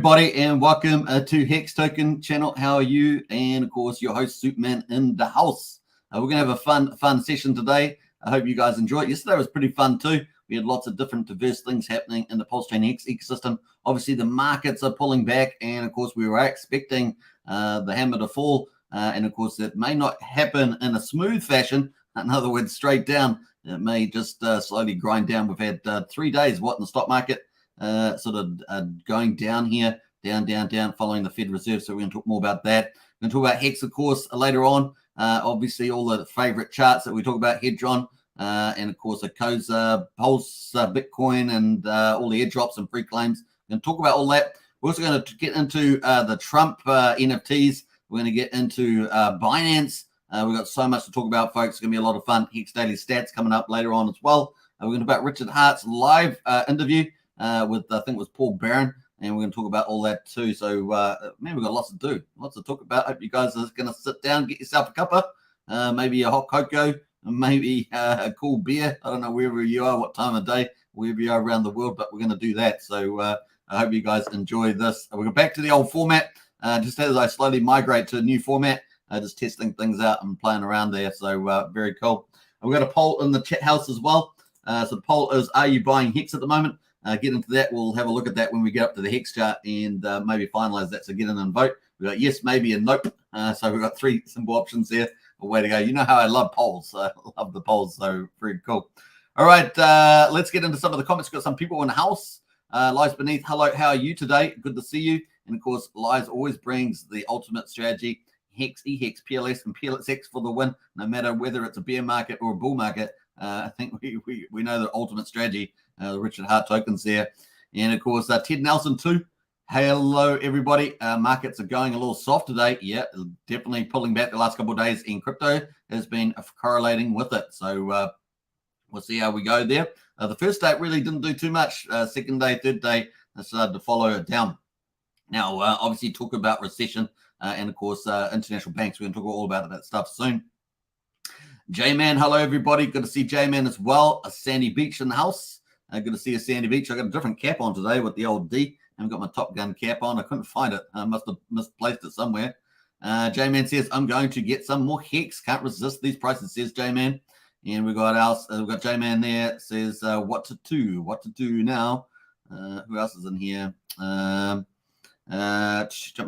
everybody, and welcome to Hex Token channel. How are you? And of course, your host Superman in the house. We're gonna have a fun session today. I hope you guys enjoy it. Yesterday was pretty fun too. We had lots of different diverse things happening in the Pulsechain Hex ecosystem. Obviously, the markets are pulling back, and of course, we were expecting the hammer to fall. And of course, it may not happen in a smooth fashion. In other words, straight down. It may just slowly grind down. We've had 3 days in the stock market. Going down here, down, following the Fed Reserve. So we're going to talk more about that. We're going to talk about Hex, of course, later on. Obviously, all the favorite charts that we talk about, Hedron, and of course, Acosa, Pulse, Bitcoin, and all the airdrops and free claims. We're going to talk about all that. We're also going to get into the Trump NFTs. We're going to get into Binance. We've got so much to talk about, folks. It's going to be a lot of fun. Hex Daily Stats coming up later on as well. We're going to talk about Richard Hart's live interview with, I think it was Paul Barron, and we're going to talk about all that too. So, man, we've got lots to do, lots to talk about. Hope you guys are going to sit down, get yourself a cuppa, maybe a hot cocoa, maybe a cool beer. I don't know wherever you are, what time of day, wherever you are around the world, but we're going to do that. So I hope you guys enjoy this. We'll go back to the old format, just as I slowly migrate to a new format, just testing things out and playing around there. So very cool. We've got a poll in the chat house as well. So the poll is, are you buying Hex at the moment? Get into that. We'll have a look at that when we get up to the Hex chart and maybe finalize that. So get in and vote. We've got yes, maybe, and nope. So we've got 3 simple options there. A way to go. You know how I love polls. I love the polls. So very cool. All right. Let's get into some of the comments. We've got some people in the house. Lies Beneath. Hello. How are you today? Good to see you. And of course, Lies always brings the ultimate strategy. Hex, EHEX, PLS, and PLSX for the win, no matter whether it's a bear market or a bull market. I think we know the ultimate strategy. The Richard Hart tokens there. And of course, Ted Nelson too. Hello, everybody. Markets are going a little soft today. Yeah, definitely pulling back the last couple of days, and crypto has been correlating with it. So we'll see how we go there. The first day really didn't do too much. Second day, third day, started to follow it down. Now, obviously, talk about recession and, of course, international banks. We're going to talk all about that stuff soon. J-Man, hello, everybody. Good to see J-Man as well. A Sandy Beach in the house. Good to see a Sandy Beach. I got a different cap on today with the old D. I haven't got my Top Gun cap on. I couldn't find it. I must have misplaced it somewhere. J-Man says, I'm going to get some more Hex. Can't resist these prices, says J-Man. And we've got J-Man there. Says, what to do now. Who else is in here? Jumping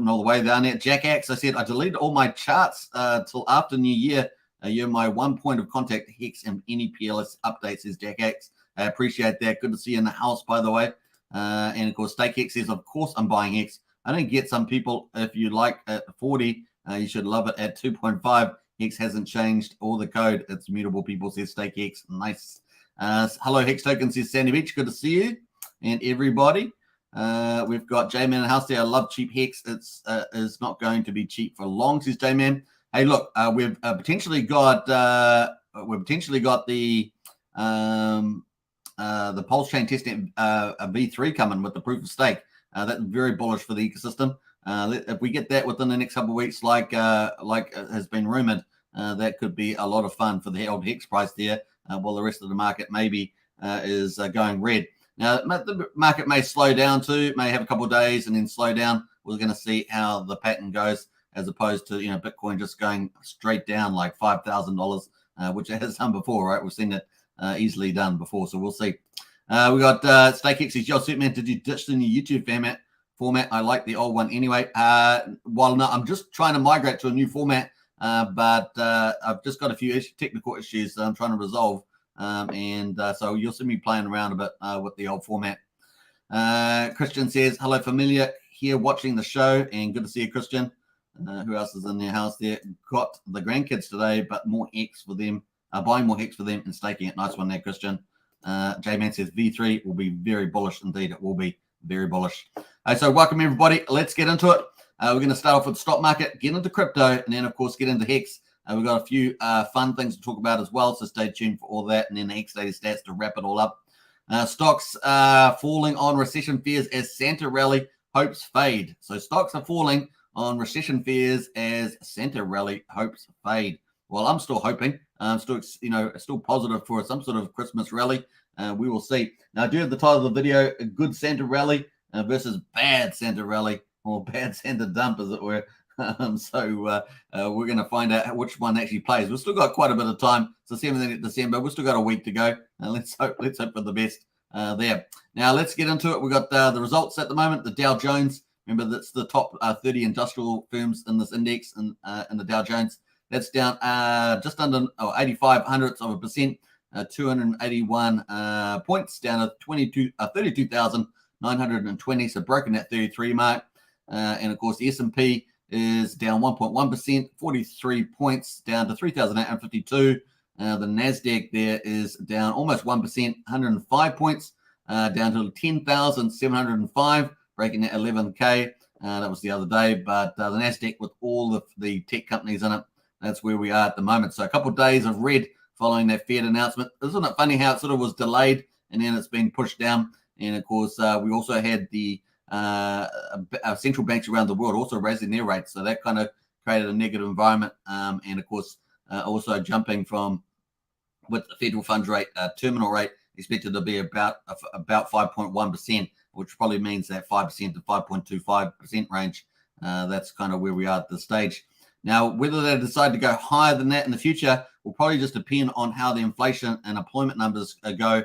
all the way down there. Jack Axe, I said, I deleted all my charts till after New Year. You're my one point of contact, Hex, and any PLS updates, says Jack Axe. I appreciate that. Good to see you in the house, by the way. And of course, Stake Hex says, of course, I'm buying Hex. I don't get some people, if you like at 40, you should love it at 2.5. Hex hasn't changed all the code. It's mutable, people, says Stake Hex. Nice. Hello, Hex Token, says Sandy Beach. Good to see you and everybody. We've got J-Man in the house there. I love cheap Hex. It's not going to be cheap for long, says J-Man. Hey, look, we've potentially got the Pulsechain testing a V3 coming with the proof of stake. That's very bullish for the ecosystem. If we get that within the next couple of weeks, like has been rumored, that could be a lot of fun for the old Hex price there. While the rest of the market maybe is going red. Now the market may slow down too. May have a couple of days and then slow down. We're going to see how the pattern goes, as opposed to Bitcoin just going straight down like $5,000, which it has done before, right? We've seen it easily done before, so we'll see. We got StakeX says, yo, Superman, did you ditch the new YouTube format? I like the old one anyway. Well, no, I'm just trying to migrate to a new format, but I've just got a few technical issues that I'm trying to resolve, so you'll see me playing around a bit with the old format. Christian says, hello, familiar here watching the show, and good to see you, Christian. Who else is in their house there? Got the grandkids today, but more Hex for them. Buying more Hex for them and staking it. Nice one there, Christian. J-Man says V3 will be very bullish indeed. It will be very bullish. So welcome, everybody. Let's get into it. We're going to start off with the stock market, get into crypto, and then, of course, get into Hex. We've got a few fun things to talk about as well, so stay tuned for all that, and then the Hex Daily Stats to wrap it all up. Stocks falling on recession fears as Santa rally hopes fade. So stocks are falling on recession fears as Santa rally hopes fade. Well, I'm still hoping. I'm still positive for some sort of Christmas rally. We will see. Now, I do have the title of the video, a good Santa rally. versus bad Santa rally or bad Santa dump, as it were. So we're going to find out which one actually plays. We've still got quite a bit of time. It's the 17th of December. We've still got a week to go. Let's hope for the best there. Now let's get into it. We've got the results at the moment. The Dow Jones. Remember, that's the top 30 industrial firms in this index in the Dow Jones. That's down just under 85 hundredths of a percent, 281 points, down to 32,920. So broken that 33 mark. And of course, the S&P is down 1.1%, 43 points, down to 3,852. The NASDAQ there is down almost 1%, 105 points, down to 10,705, breaking that 11K. That was the other day, but the NASDAQ with all of the tech companies in it, that's where we are at the moment. So a couple of days of red following that Fed announcement. Isn't it funny how it sort of was delayed and then it's been pushed down? And of course, we also had the central banks around the world also raising their rates. So that kind of created a negative environment. And of course, also jumping from with the federal funds rate, terminal rate expected to be about 5.1%, which probably means that 5% to 5.25% range. That's kind of where we are at this stage. Now, whether they decide to go higher than that in the future will probably just depend on how the inflation and employment numbers go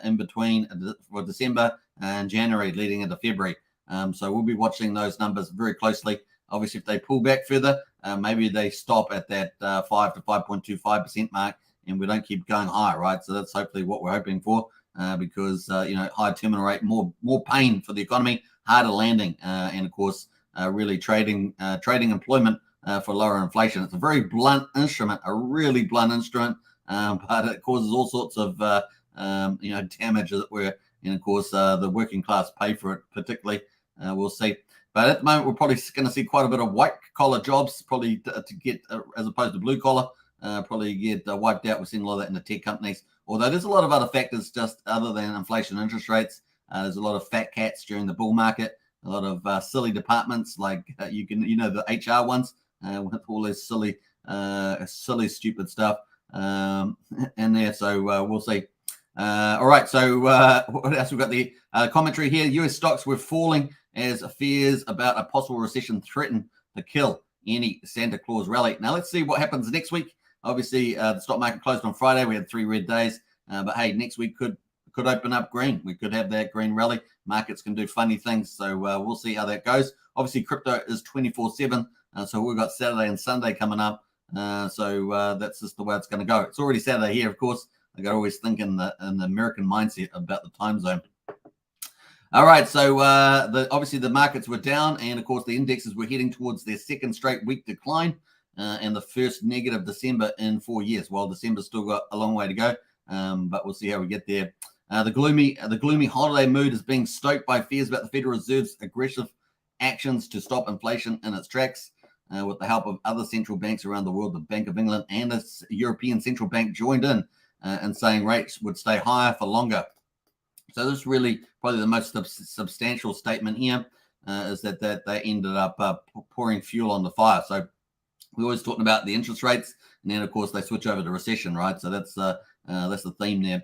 in between for December and January leading into February. So we'll be watching those numbers very closely. Obviously, if they pull back further, maybe they stop at that 5 to 5.25% mark and we don't keep going higher, right? So that's hopefully what we're hoping for because, high terminal rate, more pain for the economy, harder landing, and of course, really trading employment for lower inflation. It's a very blunt instrument, a really blunt instrument, but it causes all sorts of, damage, as it were. And of course, the working class pay for it, particularly. We'll see. But at the moment, we're probably going to see quite a bit of white collar jobs, probably to get, as opposed to blue collar, probably get wiped out. We're seeing a lot of that in the tech companies. Although there's a lot of other factors just other than inflation, interest rates. There's a lot of fat cats during the bull market. A lot of silly departments like the HR ones with all this silly, stupid stuff in there. So we'll see. All right. So what else? We've got the commentary here. U.S. stocks were falling as fears about a possible recession threaten to kill any Santa Claus rally. Now let's see what happens next week. Obviously, the stock market closed on Friday. We had 3 red days, but hey, next week could open up green. We could have that green rally. Markets can do funny things, so we'll see how that goes. Obviously, crypto is 24/7, so we've got Saturday and Sunday coming up. So that's just the way it's going to go. It's already Saturday here, of course. I got to always think in the American mindset about the time zone. All right, so obviously the markets were down, and of course the indexes were heading towards their second straight week decline, and the first negative December in 4 years. Well, December's still got a long way to go, but we'll see how we get there. The gloomy holiday mood is being stoked by fears about the Federal Reserve's aggressive actions to stop inflation in its tracks. With the help of other central banks around the world, the Bank of England and the European Central Bank joined in saying rates would stay higher for longer. So this is really probably the most substantial statement here is that they ended up pouring fuel on the fire. So we're always talking about the interest rates, and then of course they switch over to recession, right? So that's the theme there.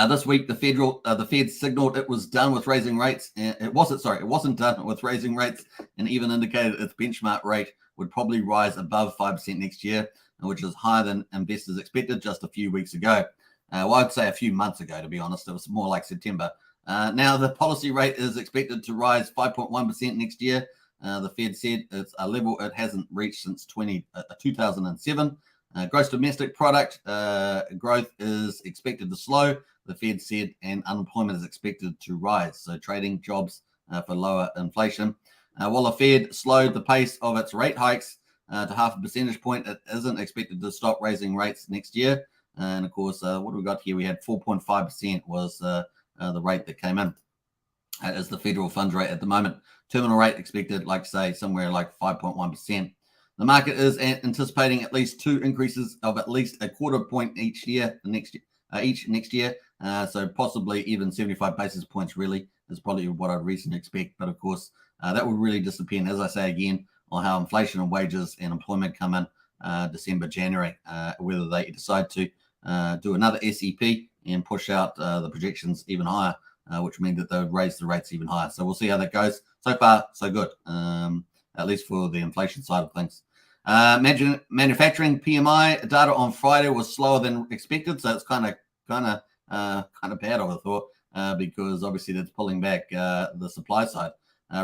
This week, the Fed signaled it was done with raising rates. It wasn't done with raising rates, and even indicated its benchmark rate would probably rise above 5% next year, which is higher than investors expected just a few weeks ago. Well, I'd say a few months ago, to be honest. It was more like September. Now, the policy rate is expected to rise 5.1% next year. The Fed said it's a level it hasn't reached since 2007. Gross domestic product growth is expected to slow, the Fed said, and unemployment is expected to rise. So trading jobs for lower inflation. While the Fed slowed the pace of its rate hikes to 0.5 percentage point, it isn't expected to stop raising rates next year. And of course, what do we got here? We had 4.5% was the rate that came in as the federal funds rate at the moment. Terminal rate expected, like say, somewhere like 5.1%. The market is anticipating at least 2 increases of at least 0.25 point each next year. So possibly even 75 basis points really is probably what I'd reasonably expect. But of course, that will really just depend, as I say again, on how inflation and wages and employment come in December, January, whether they decide to do another SEP and push out the projections even higher which means that they would raise the rates even higher. So we'll see how that goes. So far, so good, at least for the inflation side of things. Manufacturing PMI data on Friday was slower than expected, so it's kind of bad, I would have thought, because obviously that's pulling back the supply side.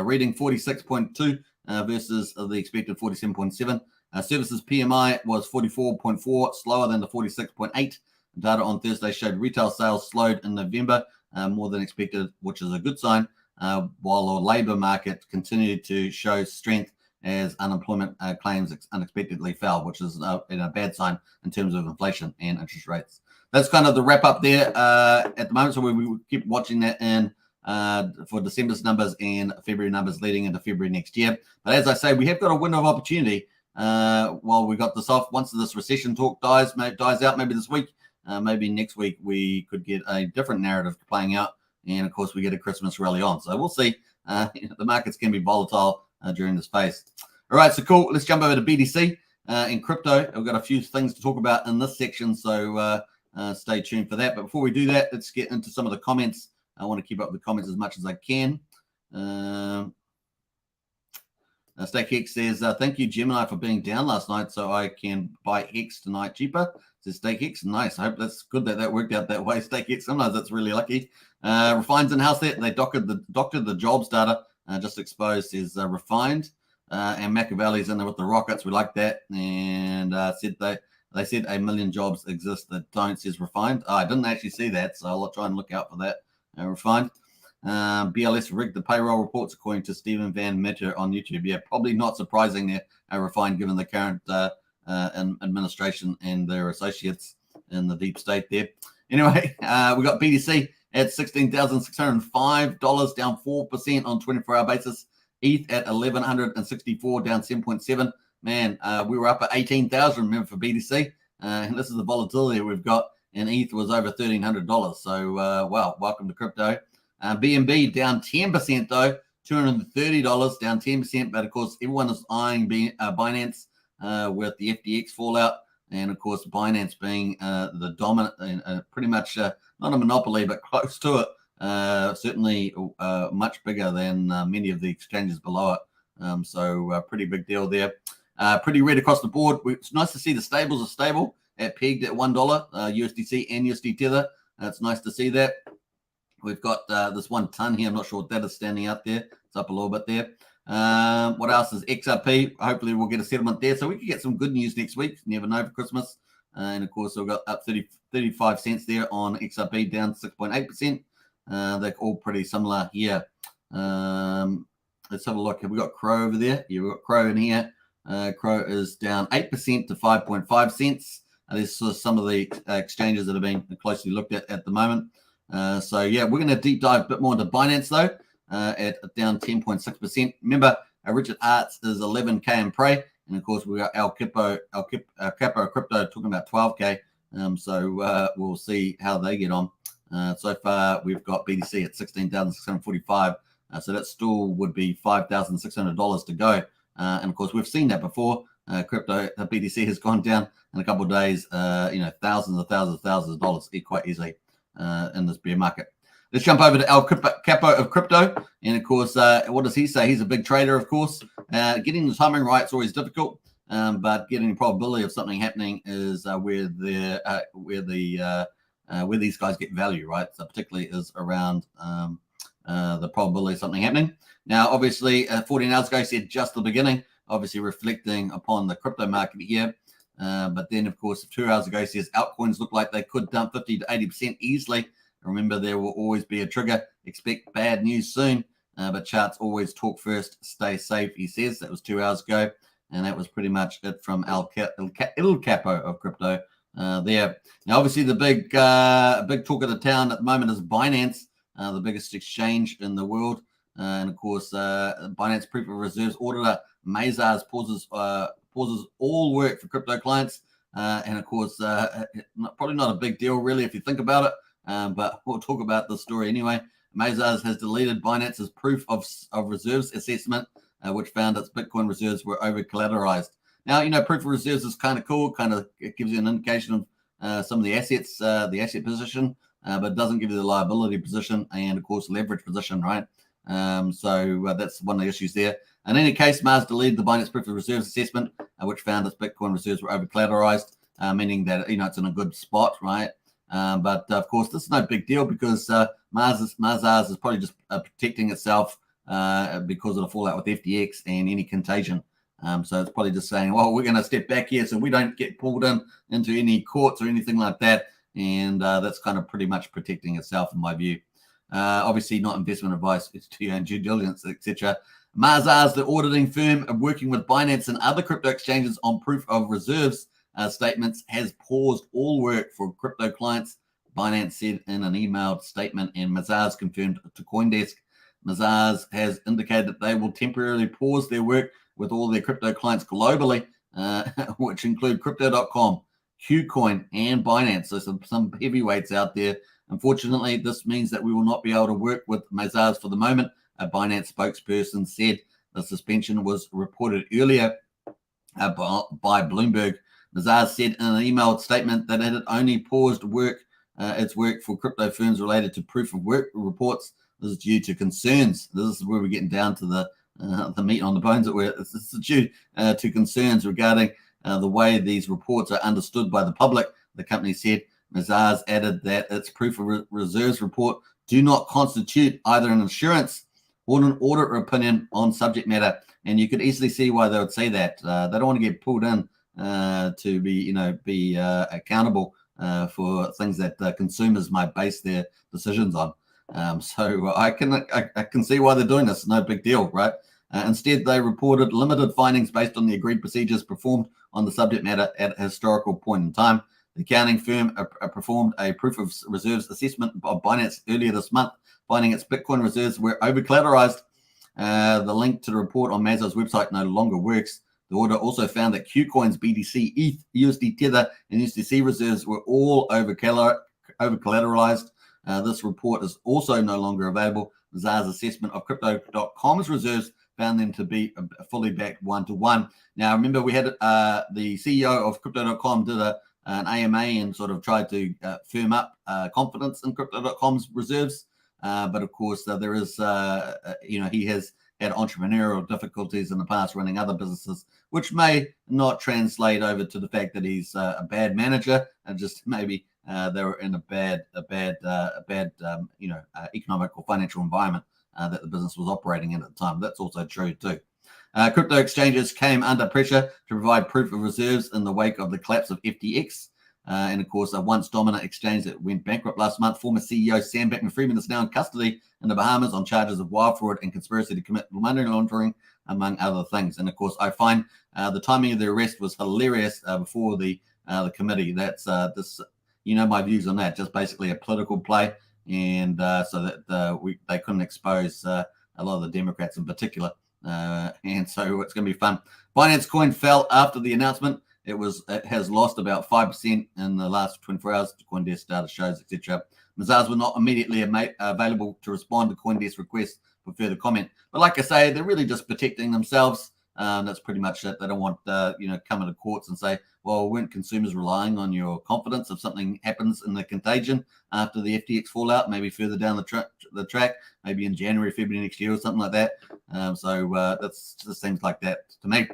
Reading 46.2 versus the expected 47.7. Services PMI was 44.4, slower than the 46.8. Data on Thursday showed retail sales slowed in November more than expected, which is a good sign, while the labor market continued to show strength as unemployment claims unexpectedly fell, which is a bad sign in terms of inflation and interest rates. That's kind of the wrap up there at the moment. So we will keep watching that in for December's numbers and February numbers leading into February next year. But as I say, we have got a window of opportunity while we got this off. Once this recession talk dies out, maybe this week, maybe next week, we could get a different narrative playing out. And of course, we get a Christmas rally on. So we'll see. The markets can be volatile during this phase. All right, so cool. Let's jump over to BTC and crypto. We've got a few things to talk about in this section, so stay tuned for that. But before we do that, let's get into some of the comments. I want to keep up with the comments as much as I can. StakeX says, thank you, Gemini, for being down last night so I can buy Hex tonight cheaper. Says StakeX. Nice. I hope that's good that worked out that way, StakeX. Sometimes that's really lucky. Refine's in house there. They doctored the jobs data. Just exposed is Refined. And Machiavelli's in there with the rockets. We like that. And they said 1 million jobs exist that don't, says Refined. I didn't actually see that, so I'll try and look out for that. Refined. BLS rigged the payroll reports according to Stephen Van Meter on YouTube. Yeah, probably not surprising there, Refined, given the current administration and their associates in the deep state there. Anyway, we got BTC at $16,605, down 4% on 24-hour basis. ETH at 1,164, down 7.7. Man, we were up at 18,000, remember, for BTC. And this is the volatility we've got. And ETH was over $1,300. So, wow, welcome to crypto. BNB down 10%, though, $230, down 10%. But, of course, everyone is eyeing Binance with the FTX fallout. And, of course, Binance being the dominant, pretty much not a monopoly, but close to it. Certainly much bigger than many of the exchanges below it. So pretty big deal there. Pretty red across the board. It's nice to see the stables are stable at pegged at $1 USDC and USD Tether. It's nice to see that. We've got this 1 ton here. I'm not sure what that is standing out there. It's up a little bit there. What else is XRP? Hopefully we'll get a settlement there. So we could get some good news next week. Never know for Christmas. And of course, we've got up 35 cents there on XRP, down 6.8%. They're all pretty similar here. Let's have a look. Have we got Crow over there? Yeah, we've got Crow in here. Crow is down 8% to 5.5 cents. There's sort of some of the exchanges that have been closely looked at the moment. So, yeah, we're going to deep dive a bit more into Binance, though, at down 10.6%. Remember, Richard Arts is 11K in Prey. And, of course, we got Al Capo Crypto talking about 12K. So we'll see how they get on. So far, we've got BTC at $16,645. So that still would be $5,600 to go. And of course, we've seen that before. Crypto BTC has gone down in a couple of days, thousands of dollars quite easily in this bear market. Let's jump over to Al Capo of Crypto. And of course, what does he say? He's a big trader, of course. Getting the timing right is always difficult. But getting the probability of something happening is where these guys get value, right? So particularly is around the probability of something happening. Now, obviously, 14 hours ago, I said just the beginning, obviously reflecting upon the crypto market here. But then, of course, 2 hours ago, he says altcoins look like they could dump 50 to 80% easily. Remember, there will always be a trigger. Expect bad news soon. But charts always talk first. Stay safe, he says. That was 2 hours ago. And that was pretty much it from El Capo of Crypto there. Now, obviously, the big talk of the town at the moment is Binance, the biggest exchange in the world. And, of course, Binance Proof of Reserves auditor Mazars pauses all work for crypto clients. And, of course, probably not a big deal, really, if you think about it. But we'll talk about the story anyway. Mazars has deleted Binance's Proof of Reserves assessment, which found its Bitcoin reserves were over-collateralized. Now, Proof of Reserves is kind of cool. It gives you an indication of some of the assets, the asset position. but it doesn't give you the liability position and, of course, leverage position, right? So that's one of the issues there. In any case, Mars deleted the Binance Proof of Reserves assessment, which found its Bitcoin reserves were over-collateralized, meaning that, it's in a good spot, right? But of course, this is no big deal because Mars is probably just protecting itself because of the fallout with FTX and any contagion. So it's probably just saying, well, we're going to step back here so we don't get pulled into any courts or anything like that. And that's kind of pretty much protecting itself, in my view. Obviously, not investment advice. It's to your own due diligence, etc. Mazars, the auditing firm working with Binance and other crypto exchanges on proof of reserves statements, has paused all work for crypto clients, Binance said in an emailed statement, and Mazars confirmed to CoinDesk. Mazars has indicated that they will temporarily pause their work with all their crypto clients globally, which include Crypto.com, Qcoin, and Binance. So some heavyweights out there. Unfortunately, this means that we will not be able to work with Mazars for the moment, a Binance spokesperson said. The suspension was reported earlier by Bloomberg. Mazars said in an emailed statement that it had only paused its work for crypto firms related to proof of work reports. This is due to concerns. This is where we're getting down to the meat on the bones. This is due to concerns regarding the way these reports are understood by the public, the company said. Mazars added that its proof of reserves report do not constitute either an assurance or an audit opinion on subject matter. And you could easily see why they would say that. They don't want to get pulled in to be accountable for things that consumers might base their decisions on. So I can see why they're doing this. No big deal, right? Instead, they reported limited findings based on the agreed procedures performed on the subject matter at a historical point in time. The accounting firm performed a proof of reserves assessment of Binance earlier this month, finding its Bitcoin reserves were over-collateralized. The link to the report on Mazars' website no longer works. The audit also found that Qcoin's BTC, ETH, USD Tether, and USDC reserves were all over-collateralized. This report is also no longer available. Mazars' assessment of Crypto.com's reserves found them to be fully backed one-to-one. Now, remember, we had the CEO of Crypto.com did an AMA and sort of tried to firm up confidence in Crypto.com's reserves. But of course, there is, he has had entrepreneurial difficulties in the past running other businesses, which may not translate over to the fact that he's a bad manager, and just maybe they were in a bad economic or financial environment that the business was operating in at the time. That's also true too. Crypto exchanges came under pressure to provide proof of reserves in the wake of the collapse of FTX. And of course, a once dominant exchange that went bankrupt last month. Former CEO Sam Bankman-Fried is now in custody in the Bahamas on charges of wire fraud and conspiracy to commit money laundering, among other things. And of course, I find the timing of the arrest was hilarious before the committee. That's this, my views on that. Just basically a political play, and so that they couldn't expose a lot of the Democrats in particular. And so it's going to be fun. Binance Coin fell after the announcement. It has lost about 5% in the last 24 hours. CoinDesk data shows, etc. Mazars were not immediately available to respond to CoinDesk requests for further comment. But like I say, they're really just protecting themselves. That's pretty much it. They don't want coming to courts and say, well, weren't consumers relying on your confidence if something happens in the contagion after the FTX fallout, maybe further down the track, maybe in January, February next year or something like that. So that's just seems like that to me.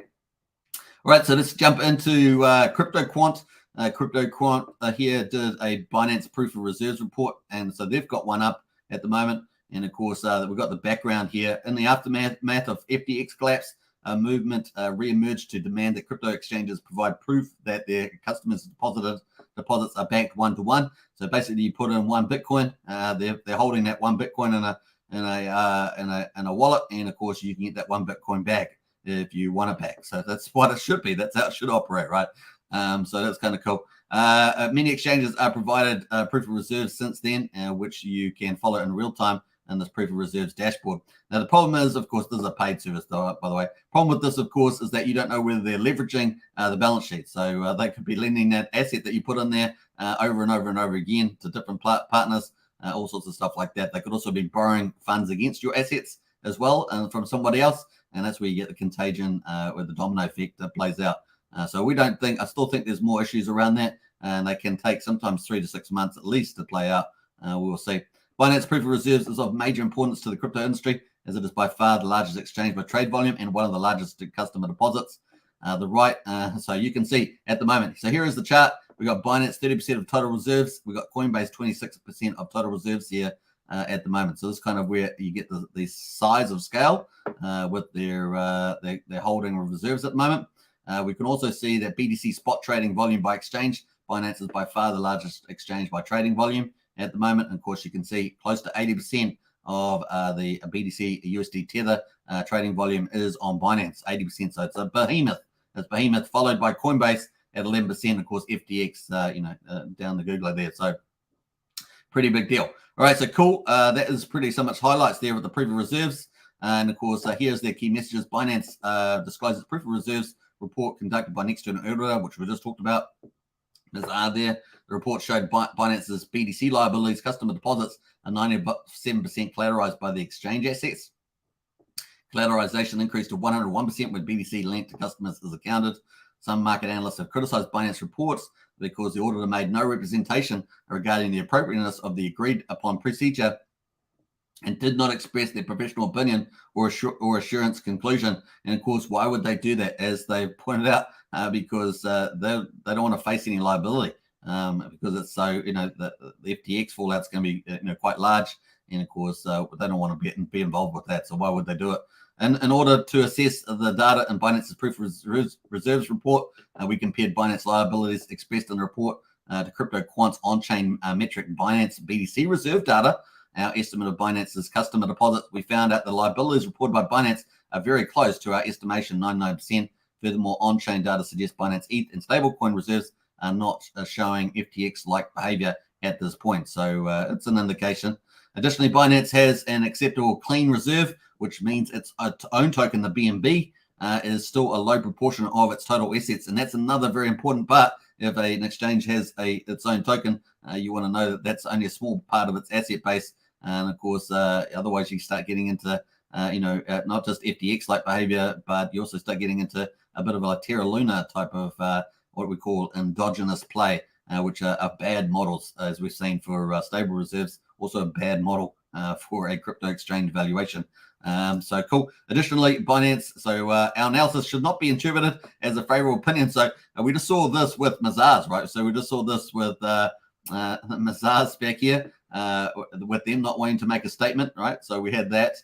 All right, so let's jump into CryptoQuant. CryptoQuant here did a Binance Proof of Reserves report, and so they've got one up at the moment. And of course, we've got the background here. In the aftermath of FTX collapse, a movement re-emerged to demand that crypto exchanges provide proof that their customers' deposits are backed one-to-one. So basically, you put in one Bitcoin, they're holding that one Bitcoin in a wallet, and of course, you can get that one Bitcoin back if you want it back. So that's what it should be. That's how it should operate, right? So that's kind of cool. Many exchanges are provided proof of reserves since then, which you can follow in real time in this proof of reserves dashboard. Now, the problem is, of course, this is a paid service, though, by the way. Problem with this, of course, is that you don't know whether they're leveraging the balance sheet. So they could be lending that asset that you put in there over and over and over again to different partners, all sorts of stuff like that. They could also be borrowing funds against your assets as well from somebody else. And that's where you get the contagion where the domino effect plays out. So I still think there's more issues around that. And they can take sometimes 3 to 6 months at least to play out we will see. Binance Proof of Reserves is of major importance to the crypto industry, as it is by far the largest exchange by trade volume and one of the largest customer deposits. So you can see at the moment. So here is the chart. We got Binance 30% of total reserves. We got Coinbase 26% of total reserves here at the moment. So this is kind of where you get the size of scale with their holding of reserves at the moment. We can also see that BTC spot trading volume by exchange. Binance is by far the largest exchange by trading volume at the moment. And of course, you can see close to 80% of the BTC USD Tether trading volume is on Binance, 80%. So it's a behemoth. It's behemoth, followed by Coinbase at 11%. Of course, FTX, down the Google there. So pretty big deal. All right, so cool. That is pretty so much highlights there with the proof of reserves. And of course, here's their key messages. Binance discloses proof of reserves report conducted by an external auditor, which we just talked about. There's there. The report showed Binance's BTC liabilities, customer deposits are 97% collateralized by the exchange assets. Collateralization increased to 101% when BTC lent to customers is accounted. Some market analysts have criticized Binance reports because the auditor made no representation regarding the appropriateness of the agreed upon procedure and did not express their professional opinion or assurance conclusion. And of course, why would they do that? As they pointed out, because they don't want to face any liability, because it's so, the FTX fallout is going to be quite large, and of course they don't want to be involved with that. So why would they do it? And in order to assess the data in Binance's proof of reserves report, we compared Binance liabilities expressed in the report to crypto quant's on-chain metric Binance BTC reserve data, our estimate of Binance's customer deposits. We found out the liabilities reported by Binance are very close to our estimation, 99%. Furthermore, on-chain data suggests Binance ETH and stablecoin reserves are not showing FTX-like behavior at this point. So it's an indication. Additionally, Binance has an acceptable clean reserve, which means its own token, the BNB, is still a low proportion of its total assets. And that's another very important part. If an exchange has its own token, you want to know that that's only a small part of its asset base. And of course, otherwise you start getting into, not just FTX-like behavior, but you also start getting into a bit of a Terra Luna type of what we call endogenous play, which are bad models, as we've seen for stable reserves, also a bad model for a crypto exchange valuation. So cool. Additionally, Binance, so our analysis should not be interpreted as a favorable opinion. So we just saw this with Mazars, right? So we just saw this with Mazars back here, with them not wanting to make a statement, right? So we had that.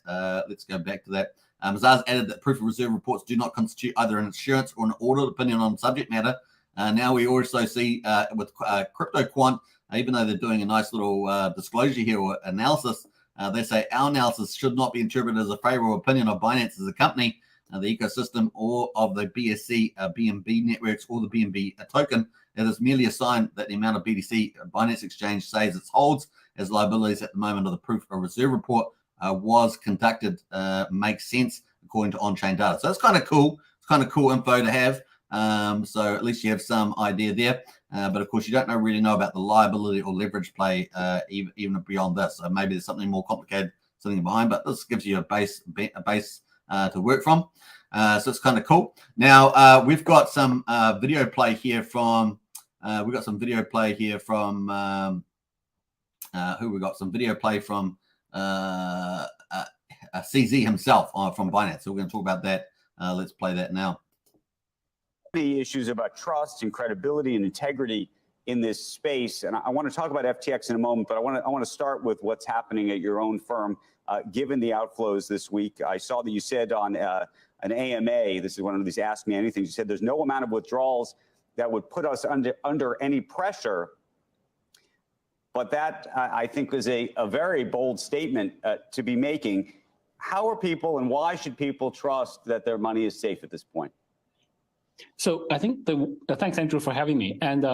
Let's go back to that. Mazars added that proof of reserve reports do not constitute either an assurance or an audit opinion on subject matter. Now we also see with Crypto Quant, even though they're doing a nice little disclosure here or analysis, they say our analysis should not be interpreted as a favorable opinion of Binance as a company, the ecosystem, or of the BSC, BNB networks, or the BNB token. It is merely a sign that the amount of BTC Binance Exchange says it holds as liabilities at the moment of the proof of reserve report was conducted makes sense according to on-chain data. So it's kind of cool. It's kind of cool info to have. So at least you have some idea there. But of course, you don't really know about the liability or leverage play even beyond this. So maybe there's something more complicated sitting behind, but this gives you a base to work from. So it's kind of cool. Now we've got some video play here from. We've got some video play here from. Who we got? Some video play from CZ himself from Binance. So we're going to talk about that. Let's play that now. The issues about trust and credibility and integrity in this space, and I want to talk about FTX in a moment, but I want to start with what's happening at your own firm, given the outflows this week. I saw that you said on an AMA, this is one of these Ask Me Anything, you said there's no amount of withdrawals that would put us under any pressure. But that, I think, is a very bold statement to be making. How are people and why should people trust that their money is safe at this point? So I think thanks, Andrew, for having me. And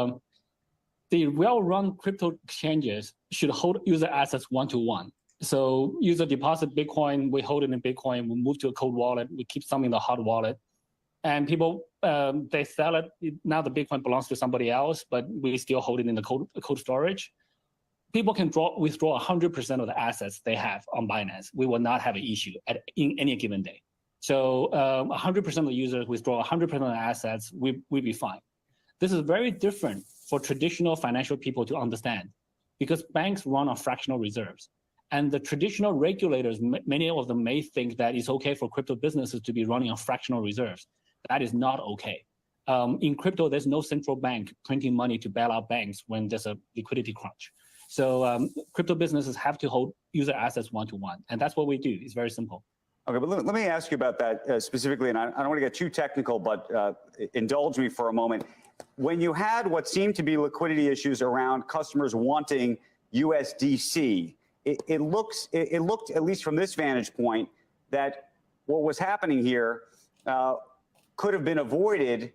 the well-run crypto exchanges should hold user assets one-to-one. So user deposit Bitcoin, we hold it in Bitcoin, we move to a cold wallet, we keep some in the hot wallet. And people, they sell it. Now the Bitcoin belongs to somebody else, but we still hold it in the cold storage. People can withdraw 100% of the assets they have on Binance. We will not have an issue in any given day. So 100% of the users withdraw 100% of the assets, we'll be fine. This is very different for traditional financial people to understand. because banks run on fractional reserves. And the traditional regulators, many of them may think that it's okay for crypto businesses to be running on fractional reserves. That is not okay. In crypto, there's no central bank printing money to bail out banks when there's a liquidity crunch. So crypto businesses have to hold user assets one-to-one, and that's what we do. It's very simple. Okay, but let me ask you about that specifically, and I don't want to get too technical, but indulge me for a moment. When you had what seemed to be liquidity issues around customers wanting USDC, it looked, at least from this vantage point, that what was happening here could have been avoided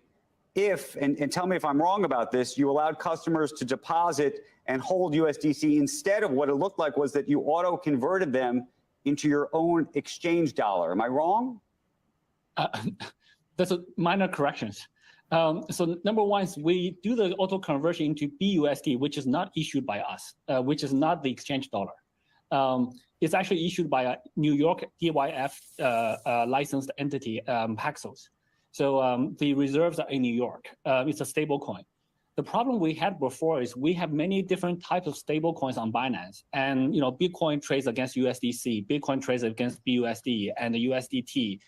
if, and tell me if I'm wrong about this, you allowed customers to deposit and hold USDC instead of what it looked like was that you auto-converted them into your own exchange dollar. Am I wrong? That's a minor corrections. So number one is we do the auto conversion into BUSD, which is not issued by us, which is not the exchange dollar. It's actually issued by a New York DYF licensed entity, Paxos. So the reserves are in New York. It's a stable coin. The problem we had before is we have many different types of stable coins on Binance. And Bitcoin trades against USDC, Bitcoin trades against BUSD and the USDT.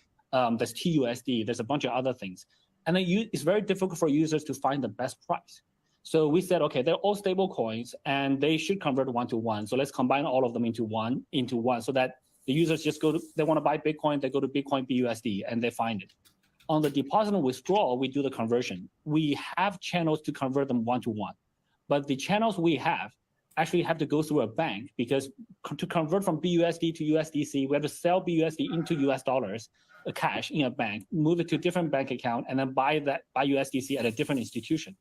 There's TUSD, there's a bunch of other things. And then it's very difficult for users to find the best price. So we said, okay, they're all stable coins and they should convert one-to-one. So let's combine all of them into one so that the users just they want to buy Bitcoin, they go to Bitcoin BUSD and they find it. On the deposit and withdrawal, we do the conversion. We have channels to convert them one-to-one, but the channels we have actually have to go through a bank because to convert from BUSD to USDC, we have to sell BUSD into US dollars, cash in a bank, move it to a different bank account, and then buy USDC at a different institution.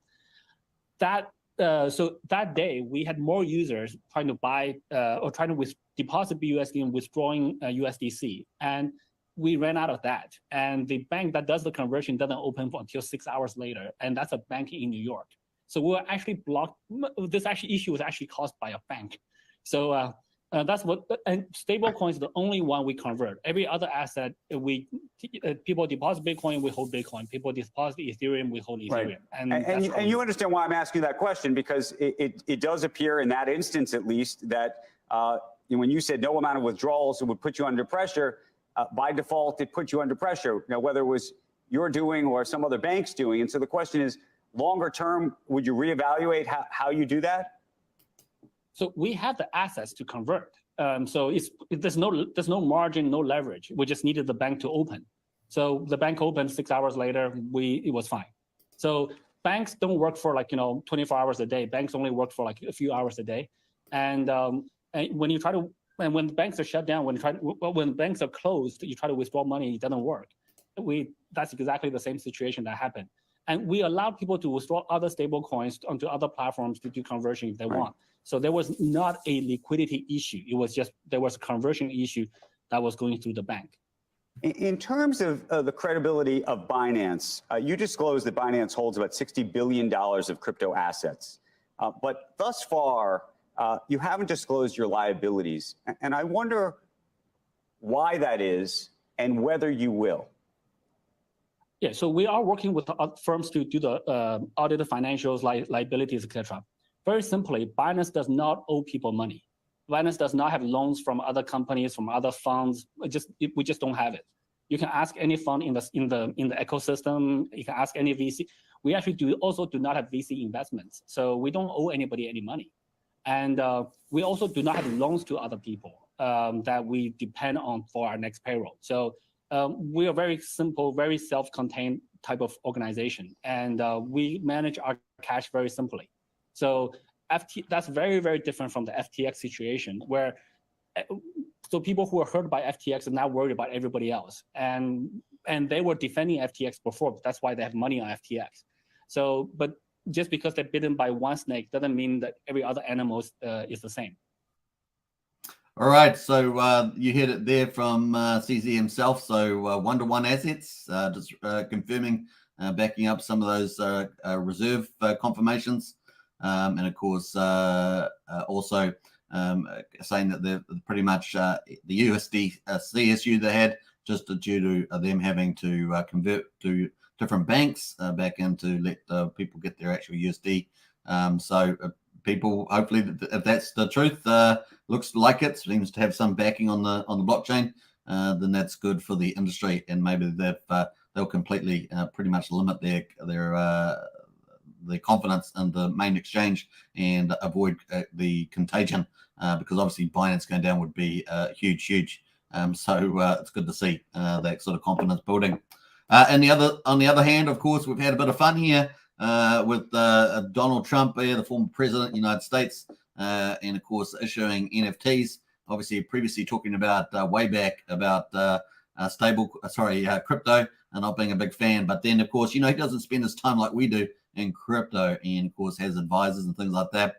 So that day, we had more users trying to buy or trying to deposit BUSD and withdrawing USDC. And we ran out of that. And the bank that does the conversion doesn't open until 6 hours later. And that's a bank in New York. So we were actually blocked. This issue was actually caused by a bank. So that's and stablecoin is the only one we convert. Every other asset, people deposit Bitcoin, we hold Bitcoin. People deposit Ethereum, we hold Ethereum. Right. And you understand why I'm asking that question, because it does appear in that instance, at least, that when you said no amount of withdrawals would put you under pressure, by default, it put you under pressure, whether it was you're doing or some other bank's doing. And so the question is, longer term, would you reevaluate how you do that? So we have the assets to convert. So there's no margin, no leverage. We just needed the bank to open. So the bank opened 6 hours later, it was fine. So banks don't work for 24 hours a day. Banks only work for a few hours a day. And when you try to, and when banks are shut down, when banks are closed, you try to withdraw money, it doesn't work. That's exactly the same situation that happened. And we allowed people to withdraw other stable coins onto other platforms to do conversion if they want. So there was not a liquidity issue. It was just, there was a conversion issue that was going through the bank. In terms of the credibility of Binance, you disclosed that Binance holds about $60 billion of crypto assets. But thus far, you haven't disclosed your liabilities. And I wonder why that is and whether you will. Yeah, so we are working with firms to do the audited financials, liabilities, etc. Very simply, Binance does not owe people money. Binance does not have loans from other companies, from other funds. We just don't have it. You can ask any fund in the ecosystem. You can ask any VC. We actually also do not have VC investments, so we don't owe anybody any money. And we also do not have loans to other people that we depend on for our next payroll. So we are very simple, very self-contained type of organization, and we manage our cash very simply. So that's very, very different from the FTX situation, where so people who are hurt by FTX are now worried about everybody else, and they were defending FTX before. That's why they have money on FTX. So, but just because they're bitten by one snake doesn't mean that every other animal is the same. All right, so you heard it there from CZ himself. So one-to-one assets, just confirming, backing up some of those reserve confirmations, and of course also saying that they're pretty much the USDC issue they had just due to them having to convert to different banks back in to let people get their actual USD. So people, hopefully, if that's the truth, looks like it seems to have some backing on the blockchain, then that's good for the industry, and maybe they'll completely pretty much limit their confidence in the main exchange and avoid the contagion, because obviously Binance going down would be huge. So it's good to see that sort of confidence building. On the other hand, of course, we've had a bit of fun here with Donald Trump, the former president of the United States, and of course issuing NFTs. Obviously, previously talking about way back about crypto, and not being a big fan. But then, of course, he doesn't spend his time like we do in crypto, and of course has advisors and things like that.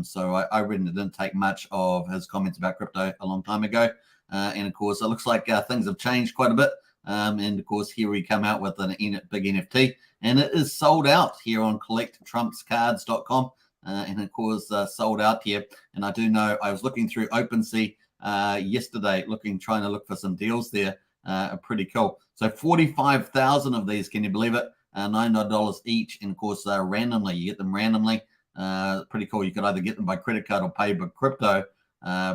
So I really didn't take much of his comments about crypto a long time ago. And of course, it looks like things have changed quite a bit. And of course, here we come out with a big NFT, and it is sold out here on collecttrumpscards.com. And of course, sold out here. And I do know I was looking through OpenSea yesterday, trying to look for some deals there. Pretty cool. So 45,000 of these, can you believe it? $9 each, and of course, randomly, you get them randomly. Pretty cool. You could either get them by credit card or pay by crypto.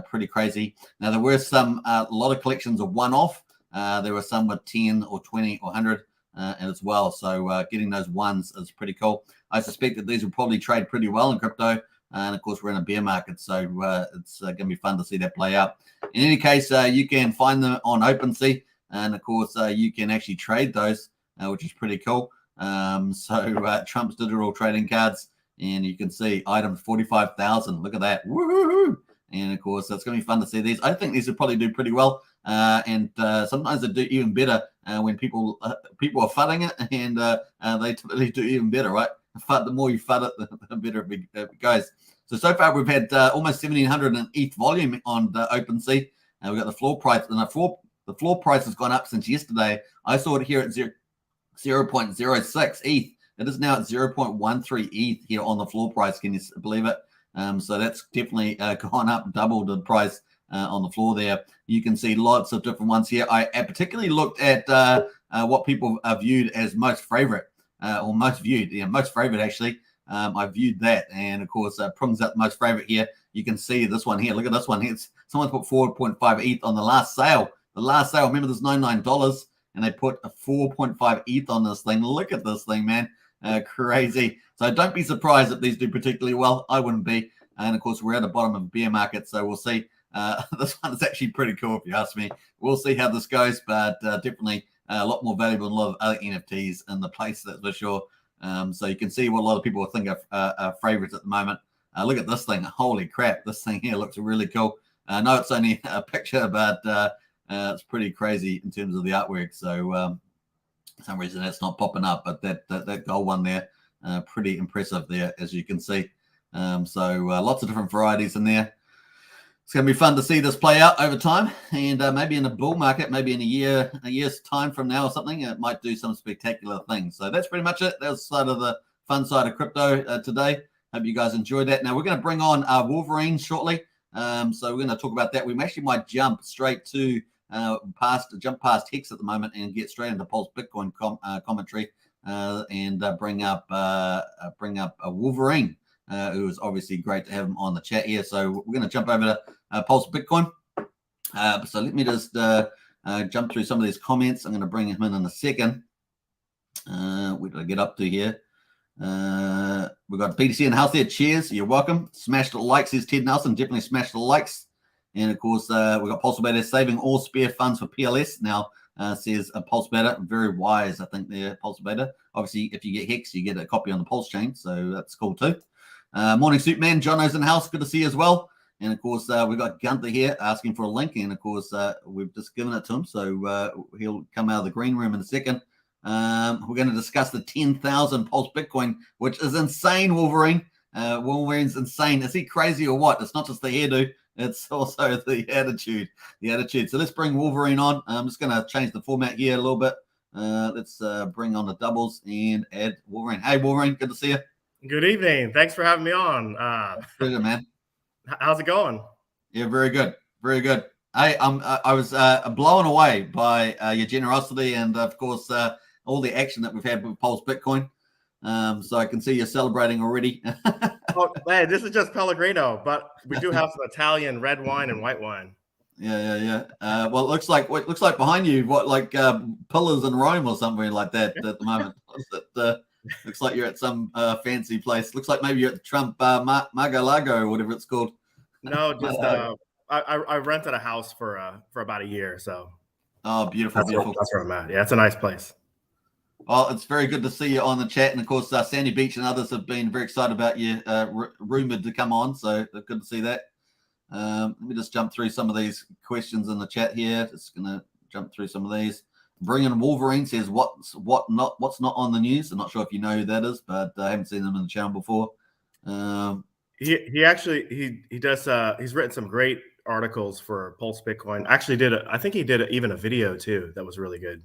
Pretty crazy. Now, there were a lot of collections of one-off. There were some with 10 or 20 or 100 as well. So getting those ones is pretty cool. I suspect that these will probably trade pretty well in crypto. And of course, we're in a bear market, so it's going to be fun to see that play out. In any case, you can find them on OpenSea, and of course, you can actually trade those, which is pretty cool. So Trump's digital trading cards, and you can see items 45,000. Look at that. Woohoo! And of course, it's going to be fun to see these. I think these will probably do pretty well. And sometimes they do even better when people are fudding it, and they typically do even better, right? The more you FUD it, the better it goes. So far, we've had almost 1,700 in ETH volume on the OpenSea. We've got the floor price, and the floor price has gone up since yesterday. I saw it here at 0.06 ETH. It is now at 0.13 ETH here on the floor price. Can you believe it? So that's definitely gone up, doubled the price on the floor there. You can see lots of different ones here. I particularly looked at what people are viewed as most favorite, or most viewed. Yeah, most favorite, actually. I viewed that, and of course, brings up most favorite here. You can see this one here. Look at this one here. Someone put 4.5 ETH on the last sale. The last sale, remember, there's $99, and they put a 4.5 ETH on this thing. Look at this thing, man. Crazy. So don't be surprised if these do particularly well. I wouldn't be. And of course, we're at the bottom of the bear market, so we'll see. This one is actually pretty cool, if you ask me. We'll see how this goes, but definitely a lot more valuable than a lot of other NFTs in the place, that's for sure. So you can see what a lot of people think are favorites at the moment. Look at this thing. Holy crap. This thing here looks really cool. I know it's only a picture, but it's pretty crazy in terms of the artwork. So for some reason that's not popping up, but that gold one there, pretty impressive there, as you can see. So lots of different varieties in there. It's going to be fun to see this play out over time, and maybe in a bull market, maybe in a year's time from now or something, it might do some spectacular things. So that's pretty much it. That was side of the fun side of crypto today. Hope you guys enjoyed that. Now we're going to bring on Wolverine shortly. So we're going to talk about that. We actually might jump straight to jump past Hex at the moment and get straight into Pulse Bitcoin commentary and bring up a Wolverine. It was obviously great to have him on the chat here. So we're going to jump over to Pulse Bitcoin. So let me just jump through some of these comments. I'm going to bring him in a second. Where did I get up to here? We've got BTC in the house there. Cheers. You're welcome. Smash the likes, says Ted Nelson. Definitely smash the likes. And of course, we've got Pulse Beta saving all spare funds for PLS. Now, says Pulse Beta. Very wise, I think, there, Pulse Beta. Obviously, if you get Hex, you get a copy on the Pulsechain. So that's cool too. Morning, Superman. Jono's in the house. Good to see you as well. And of course, we've got Gunther here asking for a link. And of course, we've just given it to him. So he'll come out of the green room in a second. We're going to discuss the 10,000 Pulse Bitcoin, which is insane, Wolverine. Wolverine's insane. Is he crazy or what? It's not just the hairdo. It's also the attitude. So let's bring Wolverine on. I'm just going to change the format here a little bit. Let's bring on the doubles and add Wolverine. Hey, Wolverine. Good to see you. Good evening. Thanks for having me on. Pleasure, man. How's it going? Yeah, very good. Very good. Hey, I was blown away by your generosity and, of course, all the action that we've had with Pulse Bitcoin. So I can see you're celebrating already. Oh, man, this is just Pellegrino, but we do have some Italian red wine and white wine. Yeah. Well, it looks like behind you, like pillars in Rome or something like that at the moment. Looks like you're at some fancy place. Looks like maybe you're at the Trump Mar-a-Lago or whatever it's called. No, just I rented a house for about a year, so. Oh, beautiful. That's where I'm at. Yeah, it's a nice place. Well, it's very good to see you on the chat, and of course, Sandy Beach and others have been very excited about you, rumored to come on. So good to see that. Let me just jump through some of these questions in the chat here. Just gonna jump through some of these. Bringing Wolverine says, what's not on the news? I'm not sure if you know who that is, but I haven't seen them in the channel before. He actually does. He's written some great articles for Pulse Bitcoin. Actually, I think he did even a video too that was really good.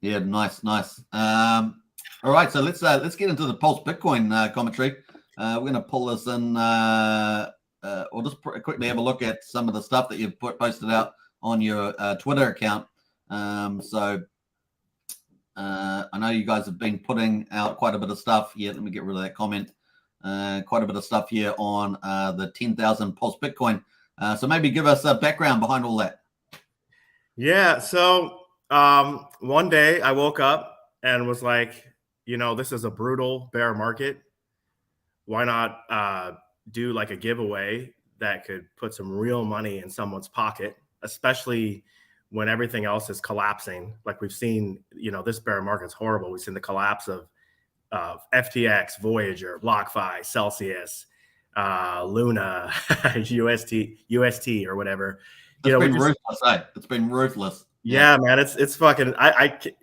Yeah, nice. All right, so let's get into the Pulse Bitcoin commentary. We're gonna pull this in. We'll just quickly have a look at some of the stuff that you've posted out on your Twitter account. So I know you guys have been putting out quite a bit of stuff here. Let me get rid of that comment. Quite a bit of stuff here on the 10,000 Pulse Bitcoin. So maybe give us a background behind all that. Yeah. So one day I woke up and was like, this is a brutal bear market. Why not do like a giveaway that could put some real money in someone's pocket, especially when everything else is collapsing. Like we've seen, this bear market's horrible. We've seen the collapse of FTX, Voyager, BlockFi, Celsius, Luna, UST or whatever. It's been ruthless, eh? It's been ruthless. Yeah, man, it's fucking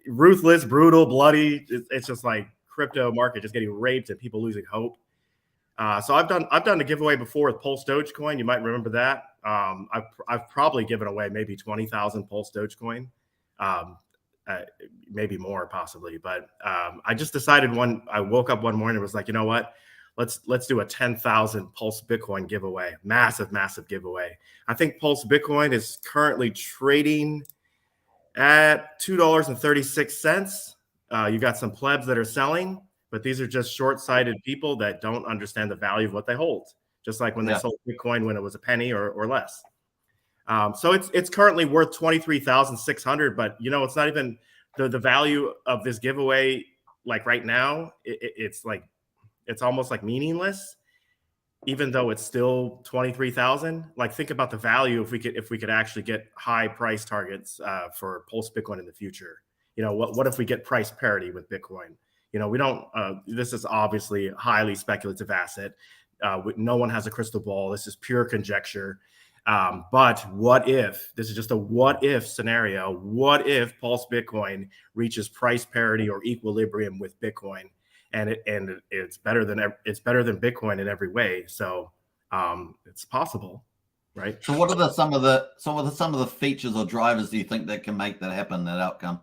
ruthless, brutal, bloody. It's just like crypto market just getting raped and people losing hope. So I've done a giveaway before with Pulse Dogecoin. You might remember that. I've probably given away maybe 20,000 Pulse Dogecoin, maybe more possibly. But I just decided I woke up one morning and was like, you know what? Let's do a 10,000 Pulse Bitcoin giveaway. Massive giveaway. I think Pulse Bitcoin is currently trading at $2.36. You got some plebs that are selling, but these are just short-sighted people that don't understand the value of what they hold. Just like when they sold Bitcoin when it was a penny or less. So it's currently worth 23,600, but it's not even the value of this giveaway. Like right now, it's almost like meaningless, even though it's still 23,000. Like think about the value if we could actually get high price targets for Pulse Bitcoin in the future. What if we get price parity with Bitcoin? We don't. This is obviously a highly speculative asset. No one has a crystal ball. This is pure conjecture. But what if, this is just a what if scenario, what if Pulse Bitcoin reaches price parity or equilibrium with Bitcoin, and it's better than Bitcoin in every way. So it's possible, right? So what are some of the features or drivers do you think that can make that happen, that outcome?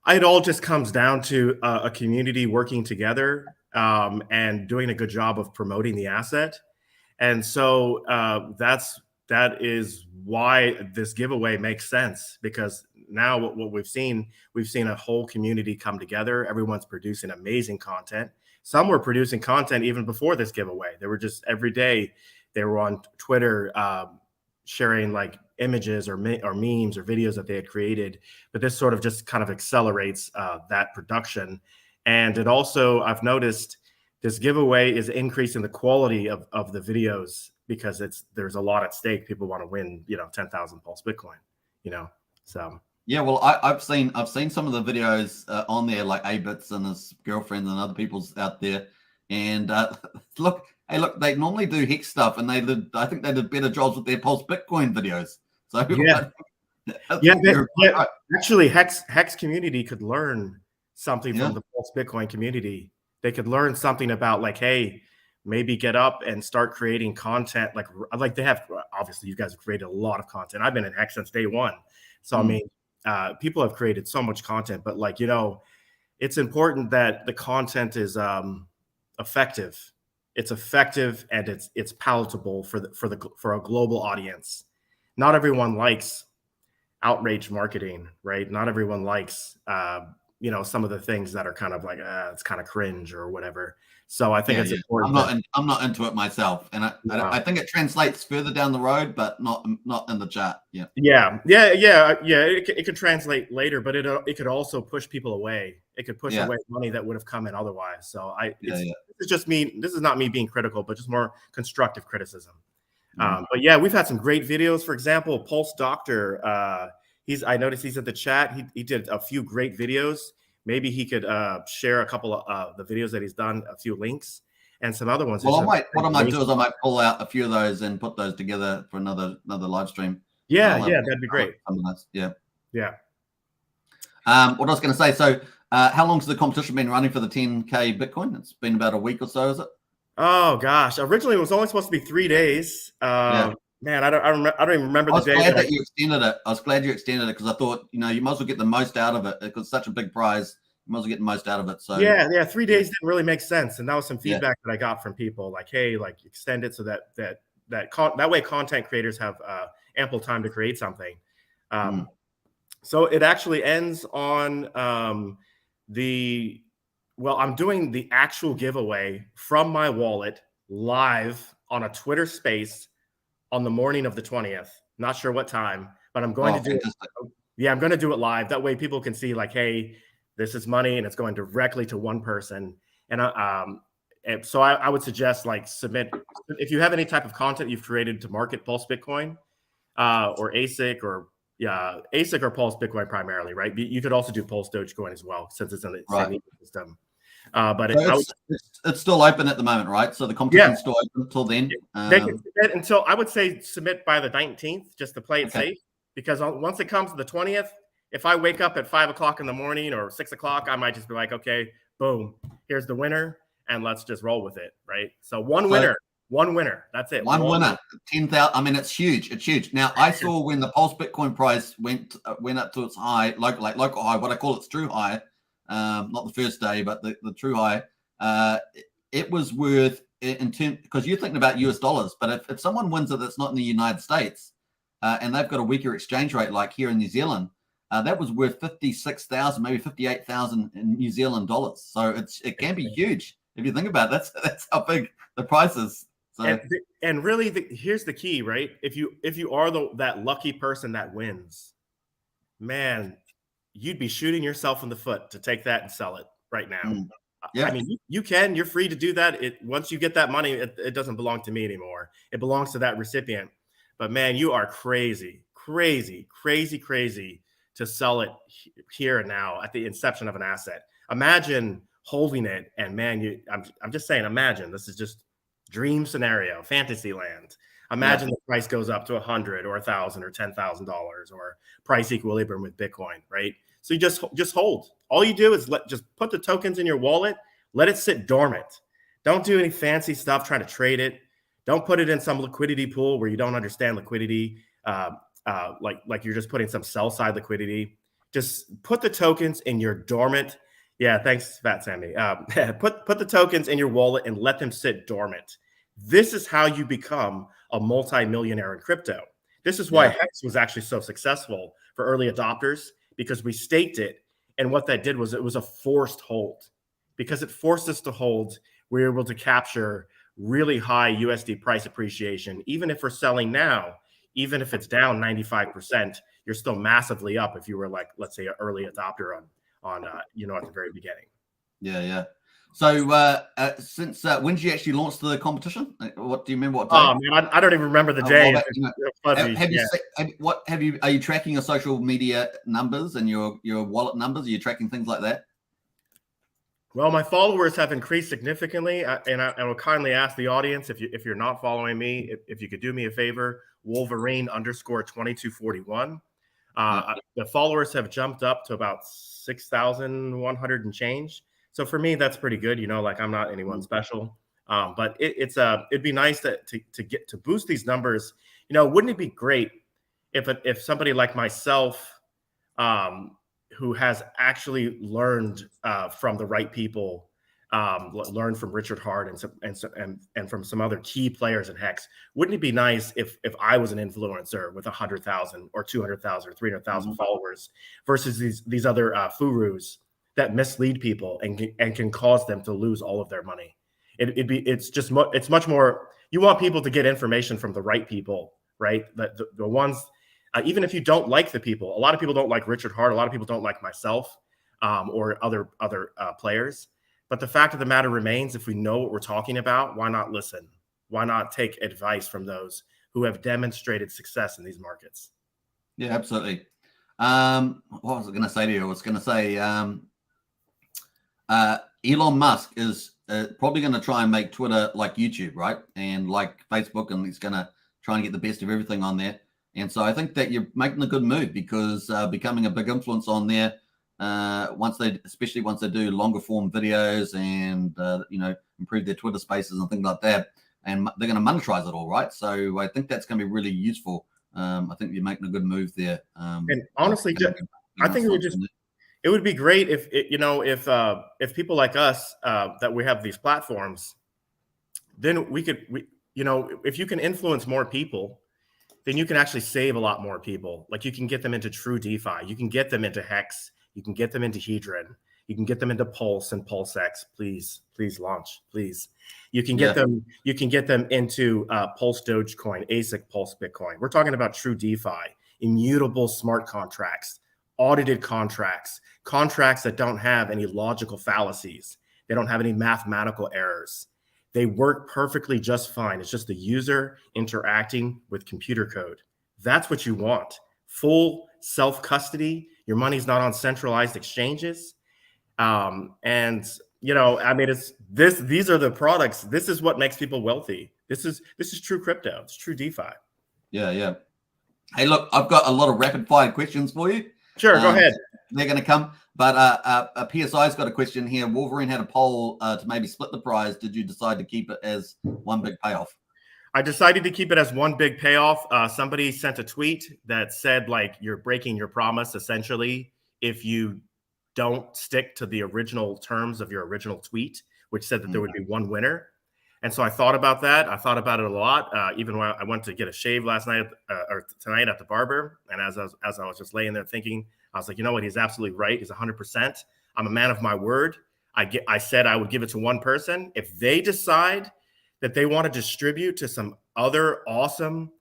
It all just comes down to a community working together and doing a good job of promoting the asset. And so that is why this giveaway makes sense, because now what we've seen a whole community come together. Everyone's producing amazing content. Some were producing content even before this giveaway. They were just every day they were on Twitter sharing like images or memes or videos that they had created. But this sort of just kind of accelerates that production. And it also, I've noticed, this giveaway is increasing the quality of the videos because there's a lot at stake. People want to win, 10,000 Pulse Bitcoin, so. Yeah, well, I've seen some of the videos on there, like A-Bits and his girlfriend and other people's out there. And look, they normally do Hex stuff, and I think they did better jobs with their Pulse Bitcoin videos. So yeah. Actually, Hex community could learn something from the Pulse Bitcoin community. They could learn something about like, hey, maybe get up and start creating content. Like they have, obviously you guys have created a lot of content. I've been in Hex since day one. So, I mean, people have created so much content, but it's important that the content is effective. It's effective and it's palatable for a global audience. Not everyone likes outrage marketing, right? Not everyone likes you know, some of the things that are kind of like, it's kind of cringe or whatever. So I think it's important. I'm not into it myself, and I think it translates further down the road, but not in the chart. It could translate later, but it could also push people away. It could push away money that would have come in otherwise. So this is just me. This is not me being critical, but just more constructive criticism. But yeah, we've had some great videos. For example, Pulse Doctor. I noticed he's in the chat. He did a few great videos. Maybe he could share a couple of the videos that he's done, a few links, and some other ones. Well, what I might do is I might pull out a few of those and put those together for another live stream. Yeah, that'd be great. Yeah. What I was going to say. So, how long's the competition been running for the 10K Bitcoin? It's been about a week or so, is it? Oh gosh, originally it was only supposed to be 3 days. Man, I don't even remember the day. I was glad that you extended it. I was glad you extended it because I thought, you know, you might as well get the most out of it because it's such a big prize. You might as well get the most out of it. So 3 days didn't really make sense, and that was some feedback that I got from people, like, hey, like extend it so that way content creators have ample time to create something. So it actually ends on I'm doing the actual giveaway from my wallet live on a Twitter space on the morning of the 20th. Not sure what time, but I'm going to do it. Yeah, I'm going to do it live. That way people can see like, hey, this is money and it's going directly to one person. And so I would suggest like submit, if you have any type of content you've created to market Pulse Bitcoin or ASIC or ASIC or Pulse Bitcoin primarily, right? You could also do Pulse Dogecoin as well since it's in the same ecosystem. But it's still open at the moment, right? So the competition's still open until then. They can submit until, I would say, submit by the 19th just to play it safe. Because once it comes to the 20th, if I wake up at 5 o'clock in the morning or 6 o'clock, I might just be like, okay, boom, here's the winner, and let's just roll with it, right? So one winner. That's it. One winner. 10,000. I mean, it's huge. It's huge. Now, I saw when the Pulse Bitcoin price went up to its high, local high, what I call its true high. Not the first day, but the true high. It was worth because you're thinking about US dollars, but if someone wins it that's not in the United States and they've got a weaker exchange rate like here in New Zealand, that was worth 56,000, maybe 58,000 in New Zealand dollars. So it can be huge if you think about it. That's how big the price is. So, and really, here's the key, right? If you are that lucky person that wins, man, you'd be shooting yourself in the foot to take that and sell it right now. I mean, you're free to do that. Once you get that money, it doesn't belong to me anymore. It belongs to that recipient. But man, you are crazy to sell it here and now at the inception of an asset. Imagine holding it, and man, I'm just saying, imagine, this is just dream scenario, fantasy land. Imagine the price goes up to 100 or 1,000 or $10,000 or price equilibrium with Bitcoin, right? So you just hold. All you do is just put the tokens in your wallet, let it sit dormant. Don't do any fancy stuff trying to trade it. Don't put it in some liquidity pool where you don't understand liquidity, like you're just putting some sell side liquidity. Just put the tokens in your dormant. Yeah, thanks, Fat Sammy. Put the tokens in your wallet and let them sit dormant. This is how you become a multi-millionaire in crypto. This is why Hex was actually so successful for early adopters, because we staked it. And what that did was it was a forced hold. Because it forced us to hold, we were able to capture really high USD price appreciation. Even if we're selling now, even if it's down 95%, you're still massively up if you were like, let's say, an early adopter on at the very beginning. Yeah. So since when did you actually launch the competition? What do you remember? What day? Oh man, I don't even remember the day. Are you tracking your social media numbers and your wallet numbers? Are you tracking things like that? Well, my followers have increased significantly, and I will kindly ask the audience, if you're not following me, if you could do me a favor, Wolverine_2241. The followers have jumped up to about 6,100 and change. So for me, that's pretty good. Like I'm not anyone special, but it'd be nice to get to boost these numbers. Wouldn't it be great if somebody like myself, who has actually learned from the right people, learned from Richard Hart and from some other key players in Hex. Wouldn't it be nice if I was an influencer with 100,000 or 200,000 or 300,000 followers versus these other furus that mislead people and can cause them to lose all of their money. It's much more, you want people to get information from the right people, right? The ones, even if you don't like the people, a lot of people don't like Richard Hart, a lot of people don't like myself, or other players. But the fact of the matter remains, if we know what we're talking about, why not listen? Why not take advice from those who have demonstrated success in these markets? Yeah, absolutely. What was I going to say to you? I was going to say Elon Musk is probably going to try and make Twitter like YouTube, right? And like Facebook, and he's going to try and get the best of everything on there. And so I think that you're making a good move, because becoming a big influence on there, especially once they do longer form videos and improve their Twitter spaces and things like that, and they're going to monetize it all, right? So I think that's going to be really useful. I think you're making a good move there. And honestly, I think it would be great if people like us that we have these platforms, then if you can influence more people, then you can actually save a lot more people. Like, you can get them into true DeFi, you can get them into Hex, you can get them into Hedron, you can get them into Pulse and PulseX. Please launch, please. You can get them. You can get them into Pulse Dogecoin, ASIC Pulse Bitcoin. We're talking about true DeFi, immutable smart contracts, audited contracts, contracts that don't have any logical fallacies. They don't have any mathematical errors. They work perfectly just fine. It's just the user interacting with computer code. That's what you want. Full self-custody. Your money's not on centralized exchanges. It's these are the products. This is what makes people wealthy. This is true crypto. It's true DeFi. Yeah. Hey, look, I've got a lot of rapid fire questions for you. Sure, go ahead. They're going to come. But PSI's got a question here. Wolverine had a poll to maybe split the prize. Did you decide to keep it as one big payoff? I decided to keep it as one big payoff. Somebody sent a tweet that said, like, you're breaking your promise, essentially, if you don't stick to the original terms of your original tweet, which said that there would be one winner. And so I thought about that. I thought about it a lot. Even when I went to get a shave last night or tonight at the barber, and as I was just laying there thinking, I was like, you know what? He's absolutely right. He's 100%. I'm a man of my word. I said I would give it to one person. If they decide that they want to distribute to some other awesome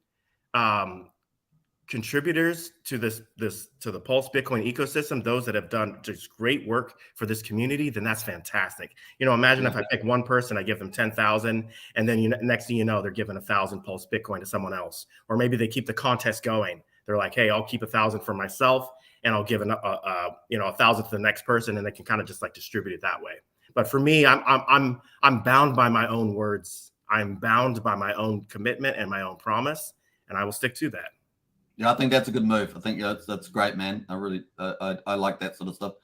contributors to to the Pulse Bitcoin ecosystem, those that have done just great work for this community, then that's fantastic. Imagine if I pick one person, I give them 10,000, and then next thing you know, they're giving 1,000 Pulse Bitcoin to someone else, or maybe they keep the contest going. They're like, hey, I'll keep 1,000 for myself, and I'll give 1,000 to the next person, and they can kind of just like distribute it that way. But for me, I'm bound by my own words. I'm bound by my own commitment and my own promise, and I will stick to that. Yeah, I think that's a good move. I think that's great, man. I really I like that sort of stuff.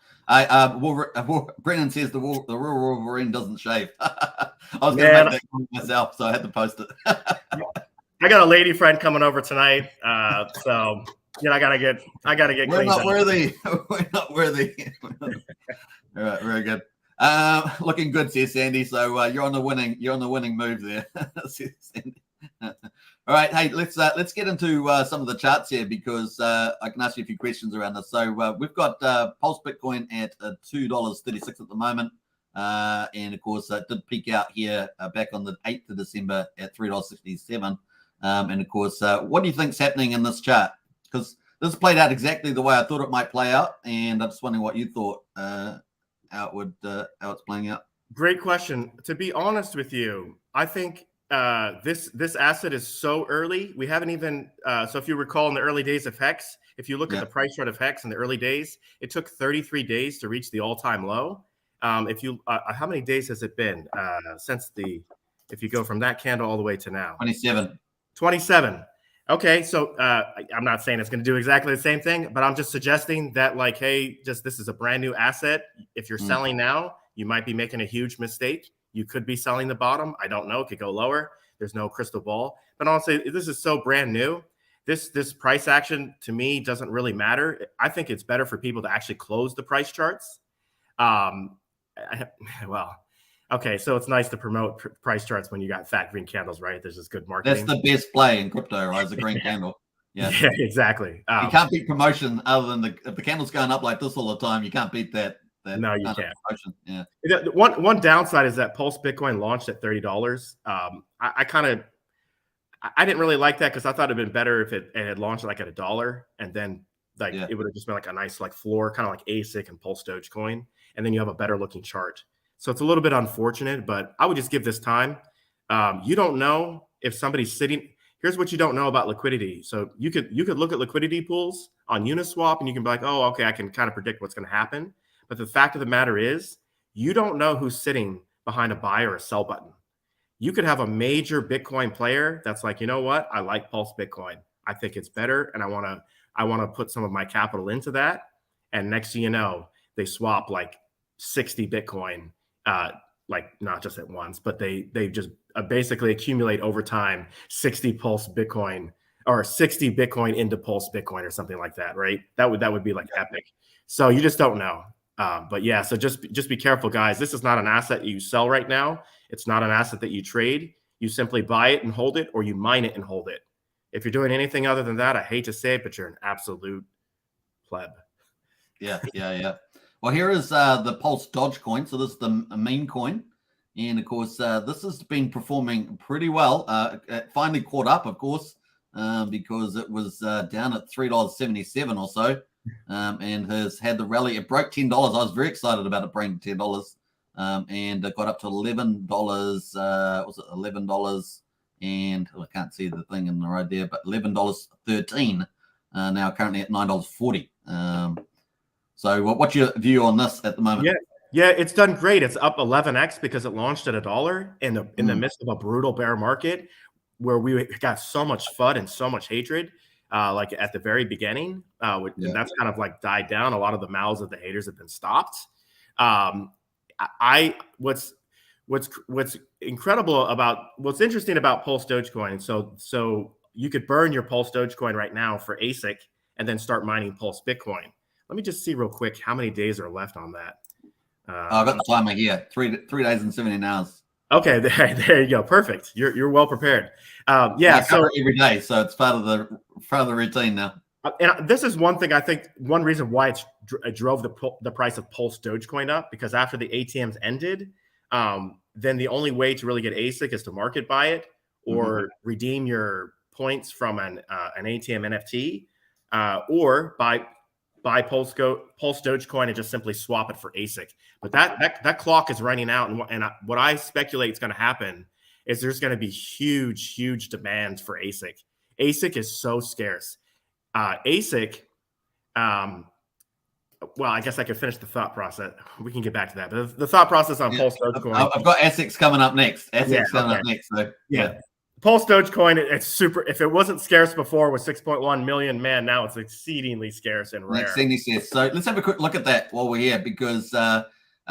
Brennan says the real Wolverine doesn't shave. I was going to make that comment myself, so I had to post it. I got a lady friend coming over tonight, so I gotta get. We're not worthy. We're not worthy. All right, very good. Looking good, says Sandy. So you're on the winning move there, says Sandy. All right, hey, let's get into some of the charts here, because I can ask you a few questions around this. So we've got Pulse Bitcoin at $2.36 at the moment, and of course it did peak out here back on the 8th of December at $3.67. And of course, what do you think's happening in this chart? Because this played out exactly the way I thought it might play out, and I'm just wondering what you thought how it's playing out. Great question. To be honest with you, I think this asset is so early. We haven't even so if you recall, in the early days of Hex, if you look at the price chart of Hex in the early days, it took 33 days to reach the all-time low. If you how many days has it been since if you go from that candle all the way to now? 27. Okay, so I'm not saying it's going to do exactly the same thing, but I'm just suggesting that, like, hey, this is a brand new asset. If you're selling now, you might be making a huge mistake. You could be selling the bottom. I don't know. It could go lower. There's no crystal ball. But honestly, this is so brand new. This price action to me doesn't really matter. I think it's better for people to actually close the price charts. Okay, so it's nice to promote price charts when you got fat green candles, right? There's just good marketing. That's the best play in crypto, right? Is a green candle. Yeah, exactly. You can't beat promotion other than if the candle's going up like this all the time. You can't beat that. No, you kind of can't. promotion. Yeah. One downside is that Pulse Bitcoin launched at $30. I didn't really like that because I thought it'd been better if it had launched like at $1, and then it would have just been like a nice like floor, kind of like ASIC and Pulse Dogecoin, and then you have a better looking chart. So it's a little bit unfortunate, but I would just give this time. You don't know if somebody's sitting. Here's what you don't know about liquidity. So you could look at liquidity pools on Uniswap, and you can be like, oh, okay, I can kind of predict what's going to happen. But the fact of the matter is, you don't know who's sitting behind a buy or a sell button. You could have a major Bitcoin player that's like, you know what, I like Pulse Bitcoin. I think it's better, and I want to put some of my capital into that. And next thing you know, they swap like 60 Bitcoin, like not just at once, but they just basically accumulate over time 60 Pulse Bitcoin or 60 Bitcoin into Pulse Bitcoin or something like that, right? That would be like epic. So you just don't know. But yeah, so just be careful, guys. This is not an asset you sell right now. It's not an asset that you trade. You simply buy it and hold it, or you mine it and hold it. If you're doing anything other than that, I hate to say it, but you're an absolute pleb. Yeah. Well, here is the Pulse Dogecoin. So this is the main coin. And of course, this has been performing pretty well. It finally caught up, of course, because it was down at $3.77 or so, and has had the rally. It broke $10. I was very excited about it breaking $10, and it got up to $11. Was it $11? And I can't see the thing in the right there, but $11.13. Now currently at $9.40. So what's your view on this at the moment? Yeah, it's done great. It's up 11x because it launched at $1 in the midst of a brutal bear market where we got so much FUD and so much hatred, like at the very beginning. And that's kind of like died down. A lot of the mouths of the haters have been stopped. What's incredible about what's interesting about Pulse Dogecoin. So you could burn your Pulse Dogecoin right now for ASIC and then start mining Pulse Bitcoin. Let me just see real quick how many days are left on that. I've got the timer here. 3 days and 17 hours. Okay, there you go. Perfect. You're well prepared. So every day, so it's part of the routine now. And this is one thing I think one reason why it drove the price of Pulse Dogecoin up, because after the ATMs ended, then the only way to really get ASIC is to market buy it or redeem your points from an ATM NFT, or buy Pulse Dogecoin and just simply swap it for ASIC. But that clock is running out, and what I speculate is going to happen is there's going to be huge demand for ASIC. ASIC is so scarce. ASIC, well, I guess I could finish the thought process. We can get back to that. But the thought process on Pulse Dogecoin. I've got ASICs coming up next. Coming up next. So, yeah. Pulse Dogecoin, it's super. If it wasn't scarce before with 6.1 million, man, now it's exceedingly scarce and rare. So let's have a quick look at that while we're here, because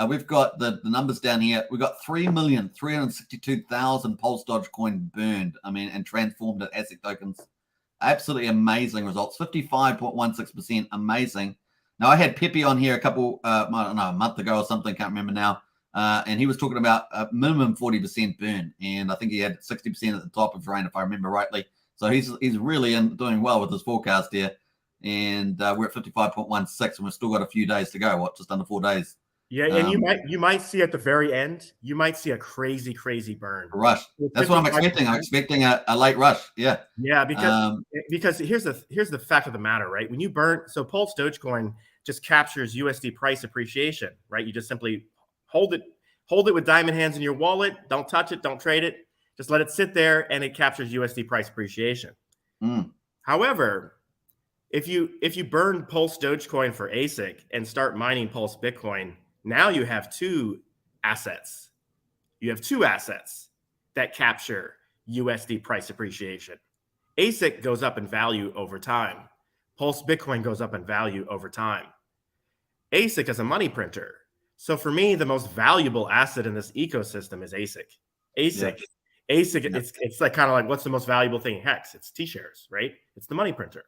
we've got the numbers down here. We've got 3,362,000 Pulse Dogecoin burned. and transformed to ASIC tokens. Absolutely amazing results. 55.16%. Amazing. Now, I had Pepe on here a month ago or something. Can't remember now. And he was talking about a minimum 40% burn, and I think he had 60% at the top of Rain, if I remember rightly. So he's really doing well with his forecast here, and we're at 55.16, and we've still got a few days to go. Just under 4 days. Yeah, and you might see at the very end, you might see a crazy burn rush. That's what I'm expecting. I'm expecting a late rush. Yeah, because here's the fact of the matter, right? When you burn, so Pulse Dogecoin just captures USD price appreciation, right? You just simply hold it with diamond hands in your wallet. Don't touch it. Don't trade it. Just let it sit there, and it captures USD price appreciation. However, if you burn Pulse Dogecoin for ASIC and start mining Pulse Bitcoin, now you have two assets. You have two assets that capture USD price appreciation. ASIC goes up in value over time. Pulse Bitcoin goes up in value over time. ASIC is a money printer. So for me, the most valuable asset in this ecosystem is ASIC. ASIC, it's like kind of like, what's the most valuable thing in Hex? It's T-shares, right? It's the money printer.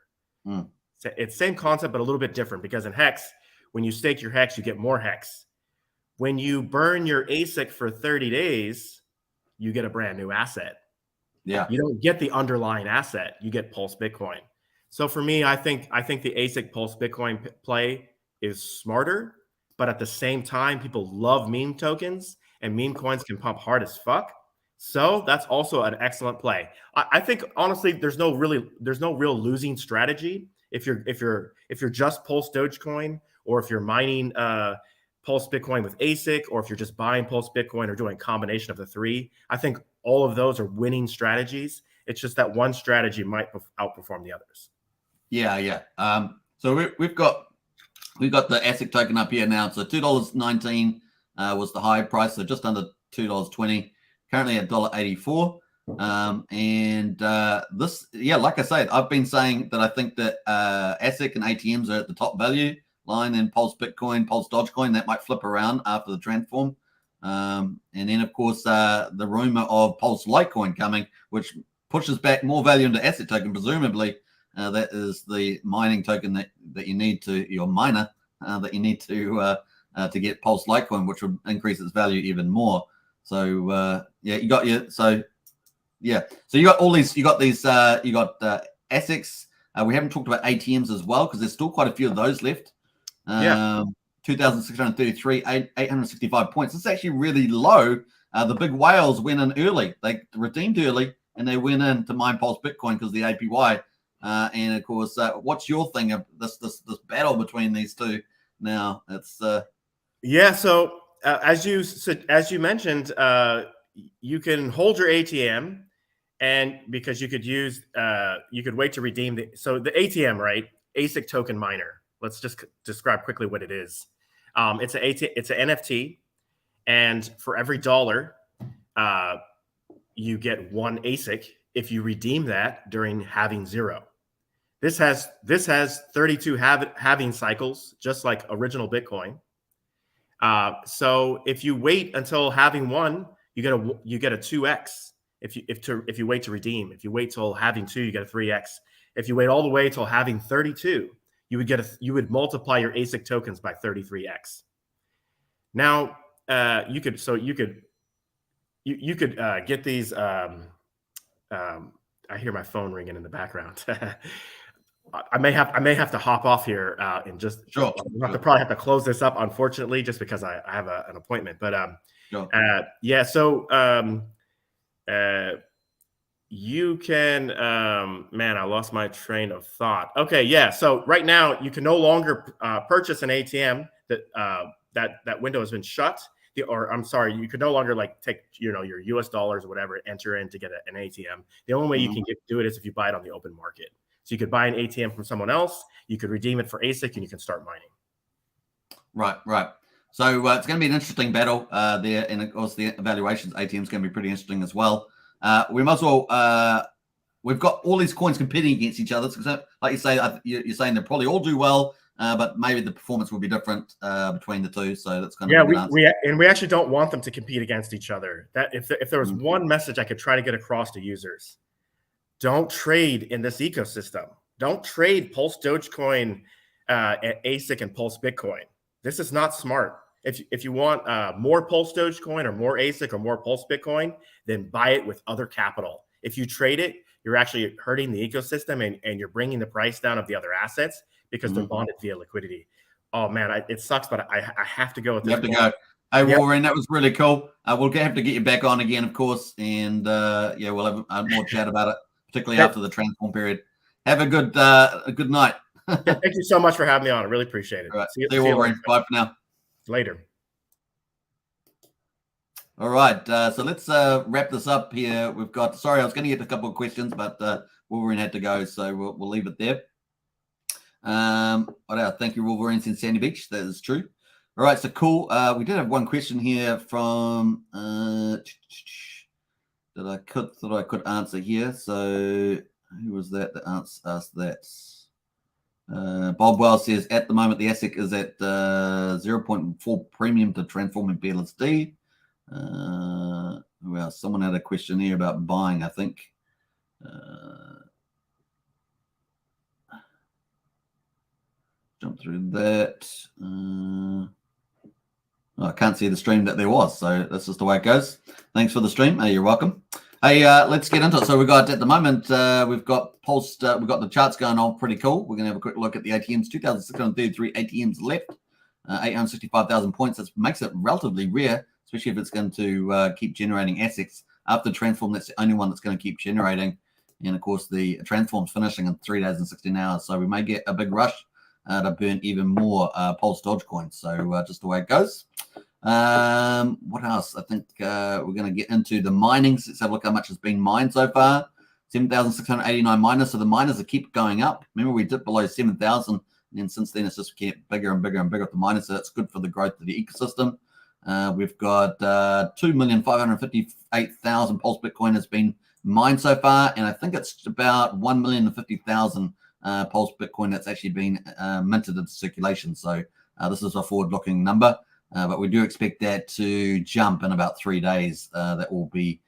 It's same concept, but a little bit different, because in Hex, when you stake your Hex, you get more Hex. When you burn your ASIC for 30 days, you get a brand new asset. Yeah. You don't get the underlying asset. You get Pulse Bitcoin. So for me, I think the ASIC Pulse Bitcoin play is smarter, but at the same time, people love meme tokens, and meme coins can pump hard as fuck. So that's also an excellent play. I think honestly, there's no real losing strategy if you're just Pulse Dogecoin, or if you're mining Pulse Bitcoin with ASIC, or if you're just buying Pulse Bitcoin or doing a combination of the three. I think all of those are winning strategies. It's just that one strategy might outperform the others. Yeah. So we've got the ASIC token up here now. So $2.19 was the high price, so just under $2.20. Currently at $1.84. This, like I said, I've been saying that I think that ASIC and ATMs are at the top value line in Pulse Bitcoin, Pulse Dogecoin. That might flip around after the transform. And then, of course, the rumor of Pulse Litecoin coming, which pushes back more value into ASIC token. Presumably, that is the mining token that you need to, your miner, that you need to get Pulse Litecoin, which would increase its value even more. So you got all these. You got these. You got ASICs. We haven't talked about ATMs as well, because there's still quite a few of those left. 2,633, 865 points. It's actually really low. The big whales went in early. They redeemed early, and they went in to mine Pulse Bitcoin because of the APY. And of course, what's your thing of this battle between these two? Now it's So as you mentioned, you can hold your ATM, and because you could wait to redeem the ATM, right? ASIC token miner. Let's just describe quickly what it is. It's an NFT, and for every $1, you get one ASIC if you redeem that during halving 0. This has 32 halving cycles, just like original Bitcoin. So if you wait until halving 1, you get a 2x. If you wait to redeem, if you wait till halving 2, you get a 3x. If you wait all the way till halving 32, you would multiply your ASIC tokens by 33x. Now you could get these. I hear my phone ringing in the background. I may have to hop off here and just sure. I'll probably have to close this up, unfortunately, just because I have an appointment. But sure. You can man, I lost my train of thought. Okay, yeah. So right now you can no longer purchase an ATM that window has been shut. You could no longer take your US dollars or whatever, enter in to get an ATM. The only way you can do it is if you buy it on the open market. So you could buy an ATM from someone else, you could redeem it for ASIC, and you can start mining. Right. So it's going to be an interesting battle there, and of course the evaluations ATM is going to be pretty interesting as well. We might as well. We've got all these coins competing against each other. So, like you say, you're saying they probably all do well, but maybe the performance will be different between the two. So that's kind of we actually don't want them to compete against each other. That if there was one message I could try to get across to users. Don't trade in this ecosystem. Don't trade Pulse Dogecoin, ASIC, and Pulse Bitcoin. This is not smart. If you want more Pulse Dogecoin or more ASIC or more Pulse Bitcoin, then buy it with other capital. If you trade it, you're actually hurting the ecosystem and you're bringing the price down of the other assets because they're bonded via liquidity. Oh man, it sucks, but I have to go with this. You have to go. Hey, Wolverine, that was really cool. We'll have to get you back on again, of course, and we'll have more chat about it, particularly after the transform period. Have a good night. Thank you so much for having me on. I really appreciate it. All right. See you, Wolverine. Bye for now. Later. All right. So let's wrap this up here. We've got. Sorry, I was going to get a couple of questions, but Wolverine had to go, so we'll leave it there. What else? Thank you, Wolverine in Sandy Beach. That is true. All right. So cool. We did have one question here from that I could answer here. So who was that asked that? Bob Wells says at the moment the ASIC is at 0.4 premium to transform in PLSD. Well, someone had a question here about buying, I think. Jump through that. I can't see the stream that there was, so that's just the way it goes. Thanks for the stream. You're welcome. Hey, let's get into it. So we've got at the moment, we've got Pulse, we've got the charts going on pretty cool. We're going to have a quick look at the ATMs, 2,633 ATMs left. 865,000 points. That makes it relatively rare, especially if it's going to keep generating assets. After transform, that's the only one that's going to keep generating. And of course, the transform's finishing in 3 days and 16 hours. So we may get a big rush to burn even more Pulse Dogecoin. So just the way it goes. What else? I think we're going to get into the mining. Let's have a look how much has been mined so far. 7,689 miners. So the miners will keep going up. Remember, we dipped below 7,000. And then since then, it's just kept bigger and bigger and bigger with the miners. So that's good for the growth of the ecosystem. We've got 2,558,000 Pulse Bitcoin has been mined so far. And I think it's about 1,050,000 Pulse Bitcoin that's actually been minted into circulation. So this is a forward-looking number. But we do expect that to jump in about 3 days. That will be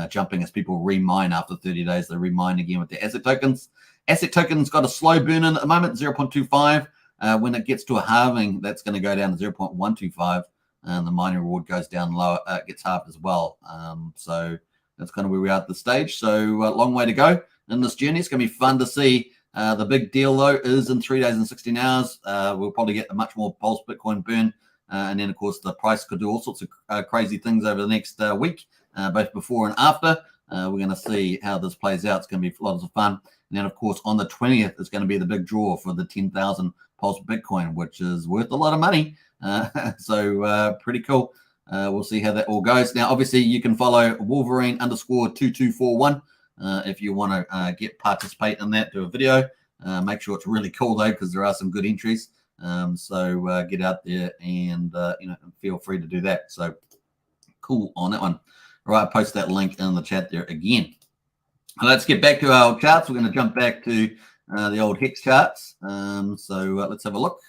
jumping as people remine after 30 days. They remine again with their asset tokens. Asset tokens got a slow burn in at the moment, 0.25. When it gets to a halving, that's going to go down to 0.125. And the mining reward goes down lower, gets halved as well. So that's kind of where we are at this stage. So a long way to go in this journey. It's going to be fun to see. The big deal, though, is in 3 days and 16 hours. We'll probably get a much more Pulse Bitcoin burn. And then, of course, the price could do all sorts of crazy things over the next week, both before and after. We're going to see how this plays out. It's going to be lots of fun. And then, of course, on the 20th, it's going to be the big draw for the 10,000 Pulse Bitcoin, which is worth a lot of money. So pretty cool. We'll see how that all goes. Now, obviously, you can follow Wolverine_2241 if you want to participate in that, do a video. Make sure it's really cool, though, because there are some good entries. So get out there and feel free to do that. So cool on that one. All right, post that link in the chat there again. Let's get back to our charts. We're going to jump back to the old Hex charts. So let's have a look.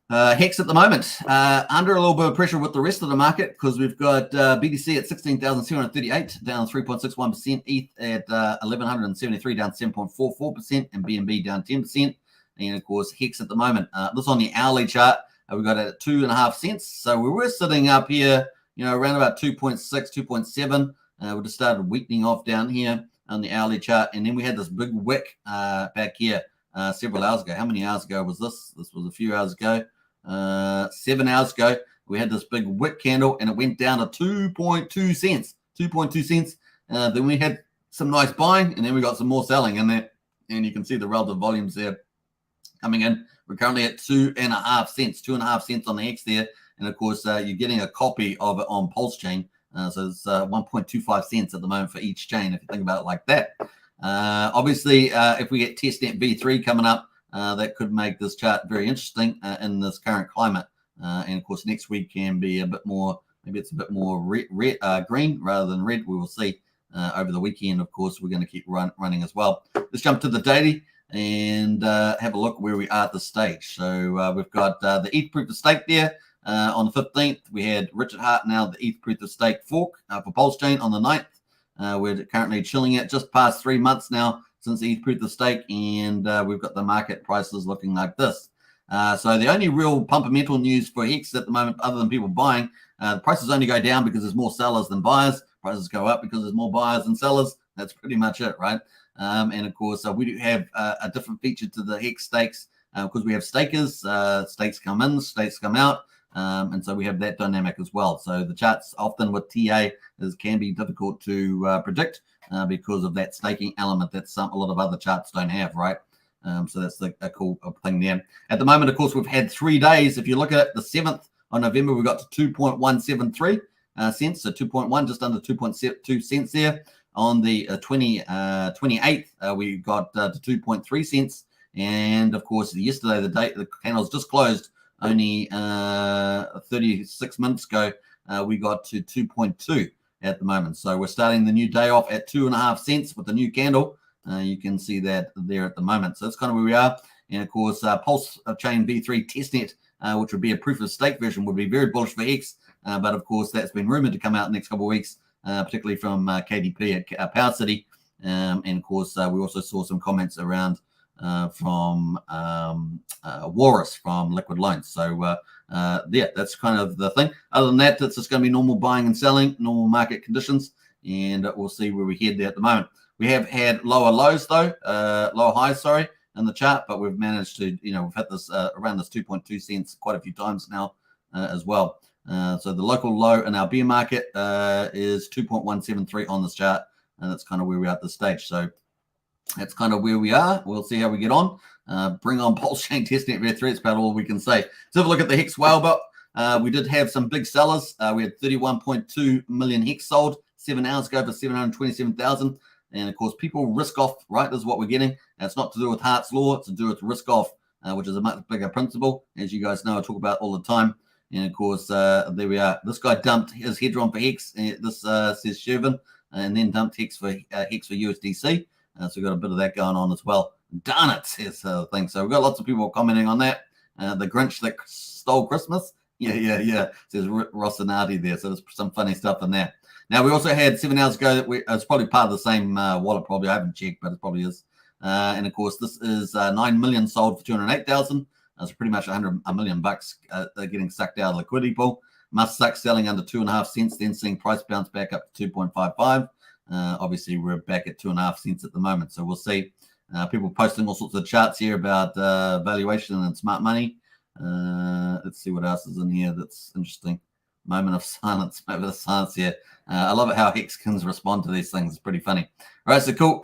Hex at the moment under a little bit of pressure with the rest of the market because we've got BTC at 16,238 down 3.61%, ETH at 1,173 down 7.44%, and BNB down 10%. And of course, Hex at the moment, this on the hourly chart, we got it at 2.5 cents. So we were sitting up here, around about 2.6, 2.7. We just started weakening off down here on the hourly chart. And then we had this big wick back here several hours ago. How many hours ago was this? This was a few hours ago. 7 hours ago, we had this big wick candle and it went down to 2.2 cents. 2.2 cents. Then we had some nice buying and then we got some more selling in there. And you can see the relative volumes there coming in. We're currently at 2.5 cents, 2.5 cents on the Hex there. And of course, you're getting a copy of it on Pulsechain. So it's 1.25 cents at the moment for each chain, if you think about it like that. Obviously, if we get testnet V3 coming up, that could make this chart very interesting in this current climate. And of course, next week can be a bit more, maybe it's a bit more green rather than red. We will see over the weekend. Of course, we're going to keep running as well. Let's jump to the daily and have a look where we are at this stage. So we've got the ETH proof of stake there on the 15th. We had Richard Hart now, the ETH proof of stake fork for Pulsechain on the 9th. We're currently chilling at just past 3 months now since ETH proof of stake, and we've got the market prices looking like this. So the only real pumpermental news for Hex at the moment, other than people buying, the prices only go down because there's more sellers than buyers. Prices go up because there's more buyers than sellers. That's pretty much it, right? And of course, we do have a different feature to the Hex stakes because we have stakers. Stakes come in, stakes come out. And so we have that dynamic as well. So the charts often with TA can be difficult to predict because of that staking element that a lot of other charts don't have, right? So that's a cool thing there. At the moment, of course, we've had 3 days. If you look at it, the 7th of November, we got to 2.173 cents. So 2.1, just under 2.2 cents there. On the 28th, we got to 2.3 cents. And of course, yesterday, the candles just closed only 36 minutes ago. We got to 2.2 at the moment. So we're starting the new day off at 2.5 cents with the new candle. You can see that there at the moment. So that's kind of where we are. And of course, Pulsechain V3 testnet, which would be a proof of stake version, would be very bullish for Hex. But of course, that's been rumored to come out in the next couple of weeks, particularly from KDP at Power City. And of course, we also saw some comments around from Walrus from Liquid Loans. So yeah, that's kind of the thing. Other than that, it's just going to be normal buying and selling, normal market conditions, and we'll see where we head there at the moment. We have had lower lows though, lower highs, sorry, in the chart, but we've managed to, we've hit this around this 2.2 cents quite a few times now as well. So the local low in our bear market is 2.173 on this chart, and that's kind of where we are at this stage. So that's kind of where we are. We'll see how we get on. Bring on Pulsechain testnet v3. It's about all we can say. So have a look at the Hex whale bot. We did have some big sellers. We had 31.2 million Hex sold 7 hours ago for 727,000. And of course, people risk off, right? This is what we're getting. And it's not to do with Hart's law. It's to do with risk off, which is a much bigger principle. As you guys know, I talk about all the time. And of course, there we are. This guy dumped his hedron for Hex. This says Shervin, and then dumped Hex for USDC. So we've got a bit of that going on as well. Darn it, says the thing. So we've got lots of people commenting on that. The Grinch that stole Christmas. Yeah. Says Rossinati there. So there's some funny stuff in there. Now, we also had 7 hours ago that it's probably part of the same wallet, probably. I haven't checked, but it probably is. And of course, this is 9 million sold for 208,000. That's pretty much $1 million bucks getting sucked out of the liquidity pool. Must suck selling under 2.5 cents, then seeing price bounce back up to 2.55. Obviously, we're back at 2.5 cents at the moment. So we'll see. People posting all sorts of charts here about valuation and smart money. Let's see what else is in here that's interesting. Moment of silence, moment of silence here. I love it how Hexkins respond to these things. It's pretty funny. All right, so cool.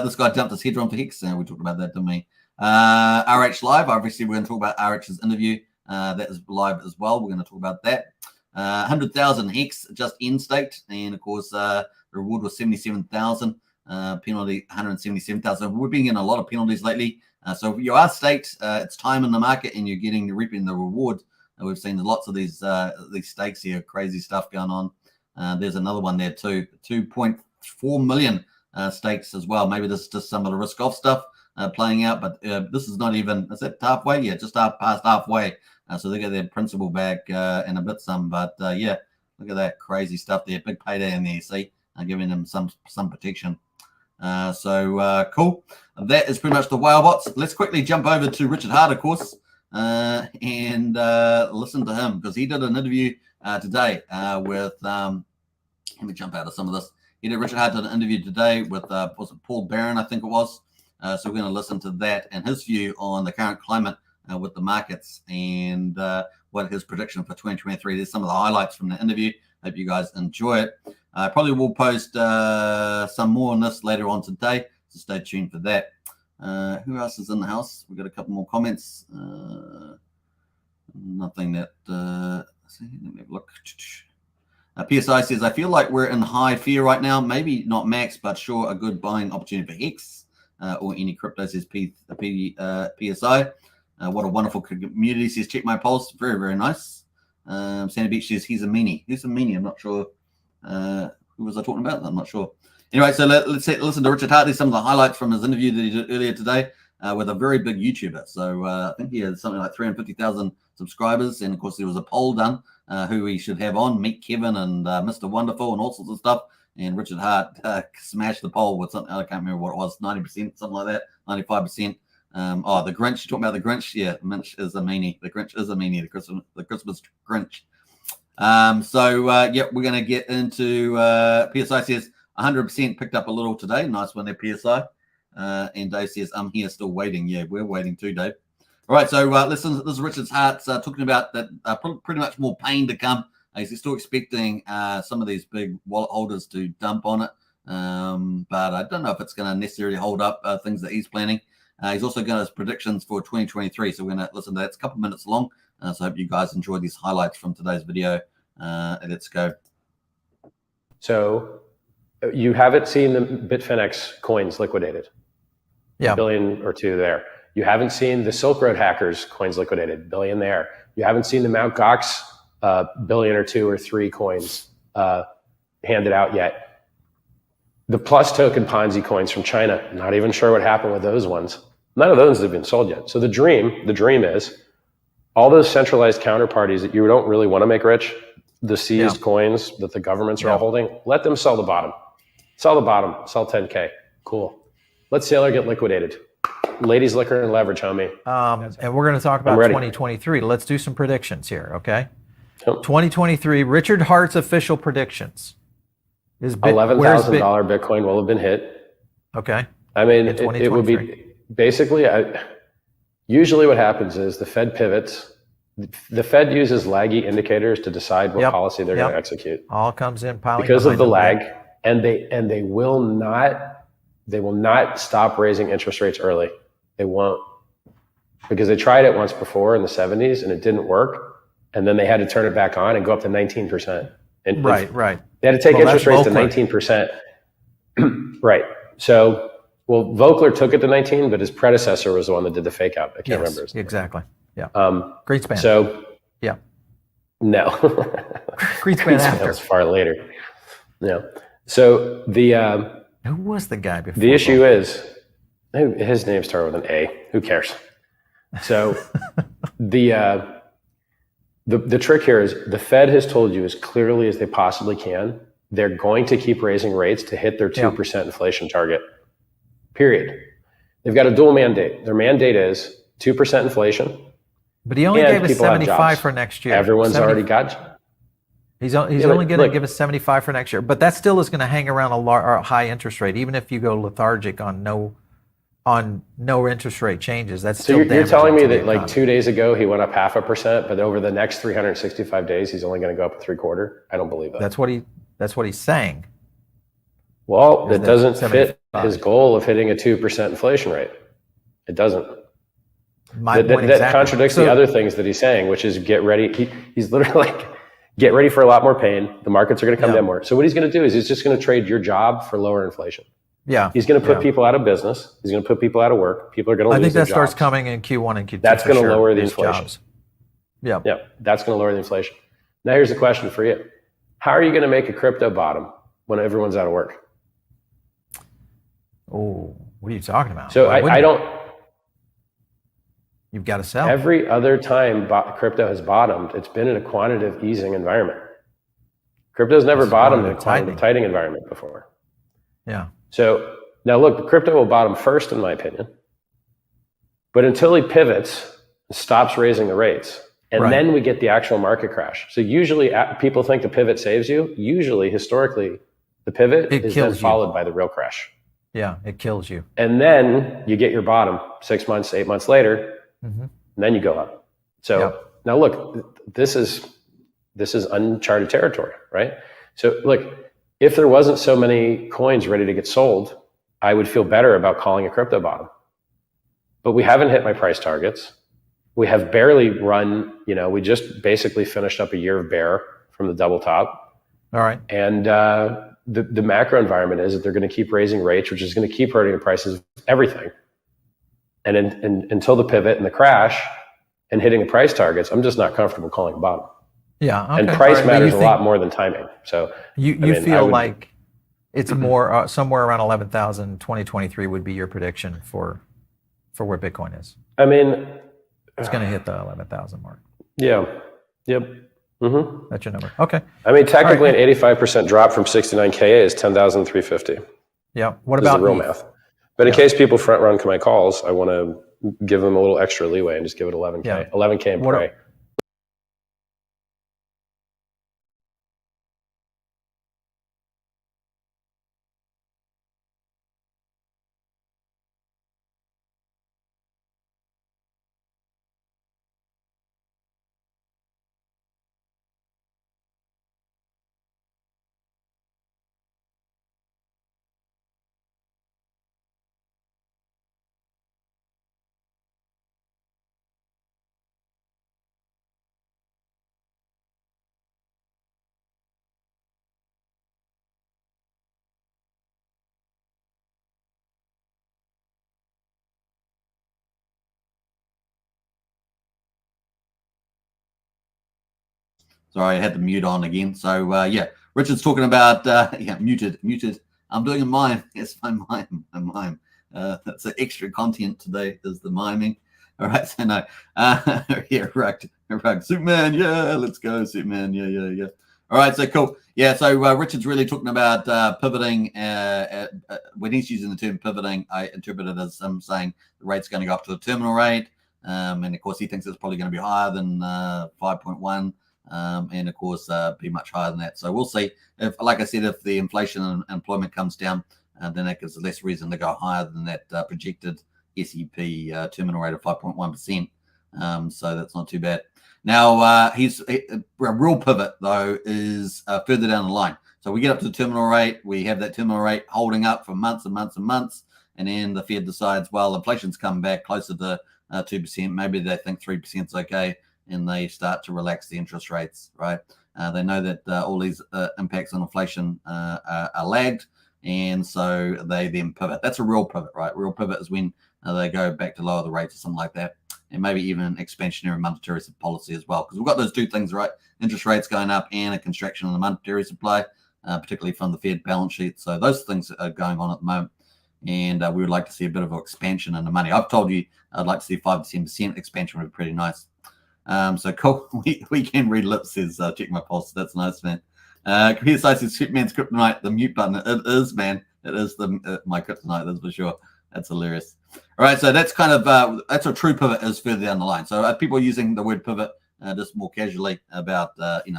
This guy dumped his hedron for Hex. We talked about that, didn't we? RH Live. Obviously, we're going to talk about RH's interview. That is live as well. We're going to talk about that. 100,000 Hex just in-staked. And, of course, the reward was 77,000. Penalty 177,000. We've been getting a lot of penalties lately. So if you are staked, it's time in the market and you're reaping the reward. We've seen lots of these stakes here, crazy stuff going on. There's another one there too, 2.4 million stakes as well. Maybe this is just some of the risk off stuff playing out, but this is not even, is it halfway? Yeah, just past halfway. So they get their principal back and a bit some, but yeah, look at that crazy stuff there. Big payday in there, you see, giving them some protection. So cool. That is pretty much the whale bots. Let's quickly jump over to Richard Hart, of course, and listen to him because he did an interview today with, let me jump out of some of this. Richard Hart did an interview today with, was it Paul Barron, I think it was. So we're going to listen to that and his view on the current climate with the markets and what his prediction for 2023. There's some of the highlights from the interview. Hope you guys enjoy it. I probably will post some more on this later on today, so stay tuned for that. Who else is in the house? We've got a couple more comments. Nothing that, let me have a look. PSI says, I feel like we're in high fear right now. Maybe not max, but sure a good buying opportunity for Hex or any crypto, says PSI. What a wonderful community, says check my pulse. Very, very nice. Sandy Beach says he's a meanie. Who's a meanie? I'm not sure. Who was I talking about? I'm not sure. Anyway, so let's listen to Richard Hart. There's some of the highlights from his interview that he did earlier today with a very big YouTuber. So I think he had something like 350,000 subscribers. And of course, there was a poll done who he should have on, Meet Kevin and Mr. Wonderful and all sorts of stuff. And Richard Hart smashed the poll with something, I can't remember what it was, 90%, something like that, 95%. The Grinch, you're talking about the Grinch? Yeah, Minch is a meanie. The Grinch is a meanie, the Christmas Grinch. Yeah, we're going to get into PSI says 100% picked up a little today. Nice one there, PSI. And Dave says, I'm here still waiting. Yeah, we're waiting too, Dave. All right, so listen, this is Richard Hart talking about that pretty much more pain to come. He's still expecting some of these big wallet holders to dump on it. But I don't know if it's going to necessarily hold up things that he's planning. He's also got his predictions for 2023. So we're going to listen to that. It's a couple of minutes long. So I hope you guys enjoyed these highlights from today's video. Let's go. So you haven't seen the Bitfinex coins liquidated. Yeah. $1 billion or $2 billion there. You haven't seen the Silk Road hackers coins liquidated, $1 billion there. You haven't seen the Mt. Gox $1 billion or $2 or $3 coins handed out yet. The Plus token Ponzi coins from China, not even sure what happened with those ones. None of those have been sold yet. So the dream is all those centralized counterparties that you don't really want to make rich, the seized coins that the governments are all holding, let them sell the bottom. Sell the bottom, sell 10K. Cool. Let Sailor get liquidated. Ladies, liquor, and leverage, homie. And we're going to talk about 2023. Let's do some predictions here, okay? Yep. 2023, Richard Hart's official predictions. $11,000 Bitcoin will have been hit. Okay. I mean, it would be basically, usually what happens is the Fed pivots. The Fed uses laggy indicators to decide what policy they're going to execute. All comes in piling because of the lag, them. and they will not stop raising interest rates early. They won't, because they tried it once before in the 70s and it didn't work, and then they had to turn it back on and go up to 19%. And right. They had to take interest rates to 19%. Right. So, well, Volcker took it to 19, but his predecessor was the one that did the fake out. I can't remember his name. Exactly. Yeah. Greenspan. So, yeah. No. Greenspan after. Was far later. No. So who was the guy before? The issue is, his name started with an A. Who cares? So the trick here is the Fed has told you as clearly as they possibly can, they're going to keep raising rates to hit their 2% inflation target, period. They've got a dual mandate. Their mandate is 2% inflation. But he only gave us 75 for next year. Everyone's already got. He's only going to give us 75 for next year, but that still is going to hang around a high interest rate, even if you go lethargic on no interest rate changes. That's still. So you're telling me that like 2 days ago he went up 0.5%, but over the next 365 days he's only going to go up 0.75%? I don't believe that. That's what he's saying. Well, that doesn't fit his goal of hitting a 2% inflation rate. It doesn't. That contradicts the other things that he's saying, which is get ready. He's literally like, get ready for a lot more pain. The markets are going to come down more. So what he's going to do is he's just going to trade your job for lower inflation. Yeah. He's going to put people out of business. He's going to put people out of work. People are going to lose their jobs. I think that starts coming in Q1 and Q2. That's going to lower the inflation. Yeah. That's going to lower the inflation. Now here's the question for you. How are you going to make a crypto bottom when everyone's out of work? Oh, what are you talking about? So I don't. You've got to sell. Every other time crypto has bottomed, it's been in a quantitative easing environment. Crypto's never bottomed in a quantitative tightening environment before. Yeah. So now look, the crypto will bottom first, in my opinion. But until he pivots and stops raising the rates, and then we get the actual market crash. So usually people think the pivot saves you. Usually, historically, the pivot is then followed by the real crash. Yeah, it kills you. And then you get your bottom 6 months, 8 months later, and then you go up. So now look, this is uncharted territory, right? So look, if there wasn't so many coins ready to get sold, I would feel better about calling a crypto bottom. But we haven't hit my price targets. We have barely run, we just basically finished up a year of bear from the double top. All right. And the macro environment is that they're going to keep raising rates, which is going to keep hurting the prices of everything. And until the pivot and the crash and hitting the price targets, I'm just not comfortable calling a bottom. Yeah. Okay. And price matters a lot more than timing. So you feel like it's more somewhere around 11,000, 2023 would be your prediction for where Bitcoin is. I mean, it's going to hit the 11,000 mark. Yeah. Yep. Mm-hmm. That's your number. Okay. I mean, technically an 85% drop from 69K is 10,350. Yeah. What about the real math? But in case people front run my calls, I want to give them a little extra leeway and just give it 11K. Yeah. 11K and pray. Sorry, I had the mute on again. So Richard's talking about muted. I'm doing a mime. Yes, my mime. That's the extra content today is the miming. All right, so no. Rug. Superman, let's go, Superman. Yeah. All right, so cool. Yeah, so Richard's really talking about pivoting. When he's using the term pivoting, I interpret it as him saying the rate's going to go up to a terminal rate. And of course, he thinks it's probably going to be higher than 5.1. And of course, be much higher than that. So we'll see. If, like I said, if the inflation and employment comes down, then that gives less reason to go higher than that projected SEP terminal rate of 5.1%. So that's not too bad. Now, a real pivot, though, is further down the line. So we get up to the terminal rate. We have that terminal rate holding up for months and months and months. And then the Fed decides, well, inflation's come back closer to 2%. Maybe they think 3% is okay. And they start to relax the interest rates, right? They know that all these impacts on inflation are lagged. And so they then pivot. That's a real pivot, right? Real pivot is when they go back to lower the rates or something like that. And maybe even expansionary monetary policy as well. Because we've got those two things, right? Interest rates going up and a constriction on the monetary supply, particularly from the Fed balance sheet. So those things are going on at the moment. And we would like to see a bit of an expansion in the money. I've told you I'd like to see 5 to 10% expansion would be pretty nice. So cool. We can read lips, says check my pulse. That's nice, man. Computer science says Superman's kryptonite, the mute button. It is, man. It is my kryptonite, that's for sure. That's hilarious. All right, so that's kind of that's a true pivot is further down the line. So people are using the word pivot just more casually about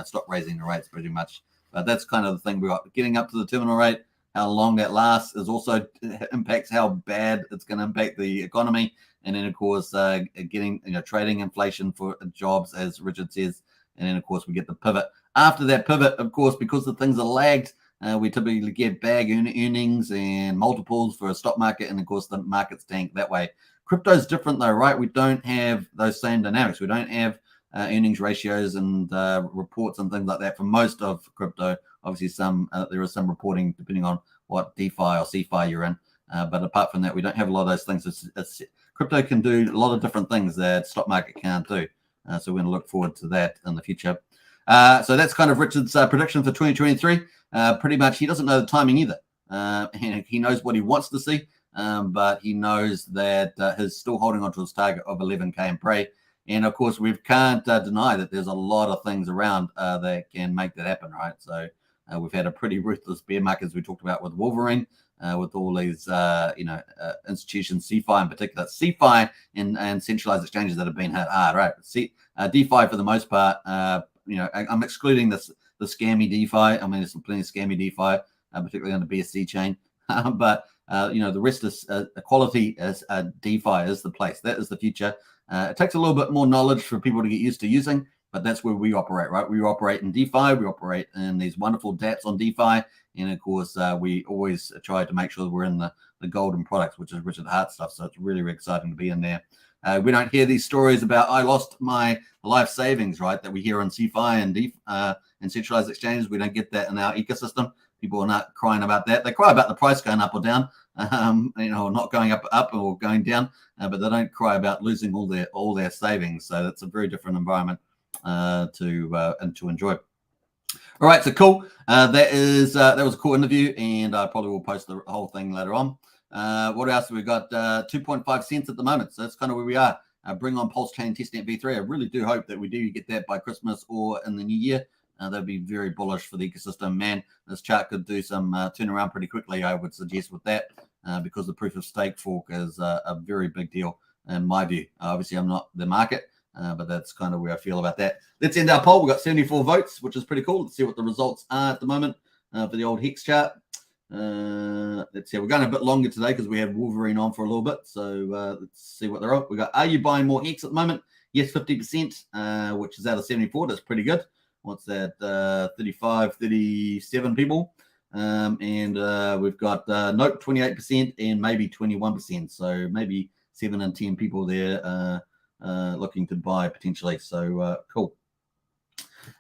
stop raising the rates pretty much. But that's kind of the thing we got. Getting up to the terminal rate, how long that lasts is also impacts how bad it's going to impact the economy. And then of course getting trading inflation for jobs, as Richard says. And then of course we get the pivot. After that pivot, of course, because the things are lagged, we typically get bag earnings and multiples for a stock market, and of course the markets tank that way. Crypto is different though, right? We don't have those same dynamics. We don't have earnings ratios and reports and things like that for most of crypto. Obviously, there is some reporting depending on what DeFi or CeFi you're in. But apart from that, we don't have a lot of those things. Crypto can do a lot of different things that stock market can't do. So we're going to look forward to that in the future. So that's kind of Richard's prediction for 2023. Pretty much, he doesn't know the timing either. And he knows what he wants to see, but he knows that he's still holding on to his target of 11K and pray. And of course, we can't deny that there's a lot of things around that can make that happen, right? So we've had a pretty ruthless bear market, as we talked about with Wolverine, with all these institutions, CeFi in particular, CeFi and centralized exchanges that have been hit hard, right? DeFi for the most part. I'm excluding the scammy DeFi. I mean, there's plenty of scammy DeFi, particularly on the BSC chain. But the rest is quality as DeFi is the place. That is the future. It takes a little bit more knowledge for people to get used to using, but that's where we operate, right? We operate in DeFi. We operate in these wonderful dApps on DeFi. And of course, we always try to make sure that we're in the golden products, which is Richard Hart stuff. So it's really, really exciting to be in there. We don't hear these stories about I lost my life savings, right? That we hear on CeFi and centralized exchanges. We don't get that in our ecosystem. People are not crying about that. They cry about the price going up or down, not going up or going down, but they don't cry about losing all their savings. So that's a very different environment to enjoy. All right, so cool. That was a cool interview, and I probably will post the whole thing later on. What else have we got? 2.5 cents at the moment. So that's kind of where we are. Bring on Pulsechain testnet V3. I really do hope that we do get that by Christmas or in the new year. That'd be very bullish for the ecosystem. Man, this chart could do some turnaround pretty quickly, I would suggest, with that, because the proof of stake fork is a very big deal in my view. Obviously, I'm not the market, but that's kind of where I feel about that. Let's end our poll. We've got 74 votes, which is pretty cool. Let's see what the results are at the moment for the old Hex chart. Let's see. We're going a bit longer today because we had Wolverine on for a little bit. So let's see what they're up. We got, are you buying more Hex at the moment? Yes, 50%, which is out of 74. That's pretty good. What's that? 35, 37 people. And we've got nope, 28% and maybe 21%. So maybe 7 and 10 people there looking to buy potentially. So cool.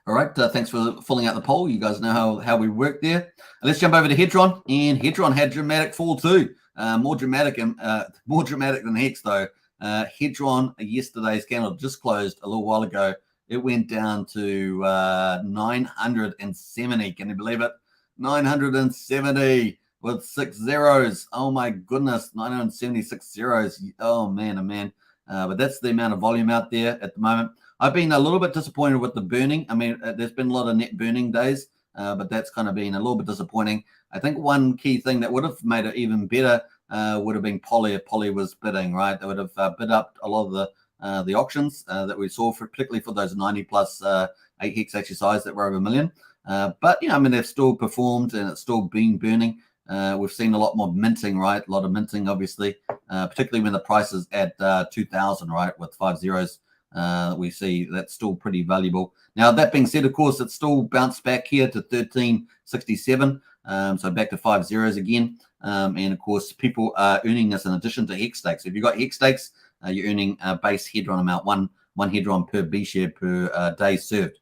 All right, thanks for filling out the poll. You guys know how we work there. Let's jump over to Hedron, and Hedron had dramatic fall too. More dramatic than Hex though. Hedron, yesterday's candle just closed a little while ago. It went down to 970. Can you believe it? 970 with 6 zeros. Oh my goodness, 976 zeros. Oh man, oh man. But that's the amount of volume out there at the moment. I've been a little bit disappointed with the burning. I mean, there's been a lot of net burning days, but that's kind of been a little bit disappointing. I think one key thing that would have made it even better would have been Poly if Poly was bidding, right? They would have bid up a lot of the auctions that we saw, particularly for those 90 plus 8 Hex HSIs that were over $1 million. But, I mean, they've still performed and it's still been burning. We've seen a lot more minting, right? A lot of minting, obviously, particularly when the price is at 2,000, right, with 5 zeros. We see that's still pretty valuable. Now, that being said, of course, it's still bounced back here to 1367, so back to 5 zeros again. And of course, people are earning this in addition to hex stakes. If you've got hex stakes, you're earning a base hedron amount, one hedron per B share per day served.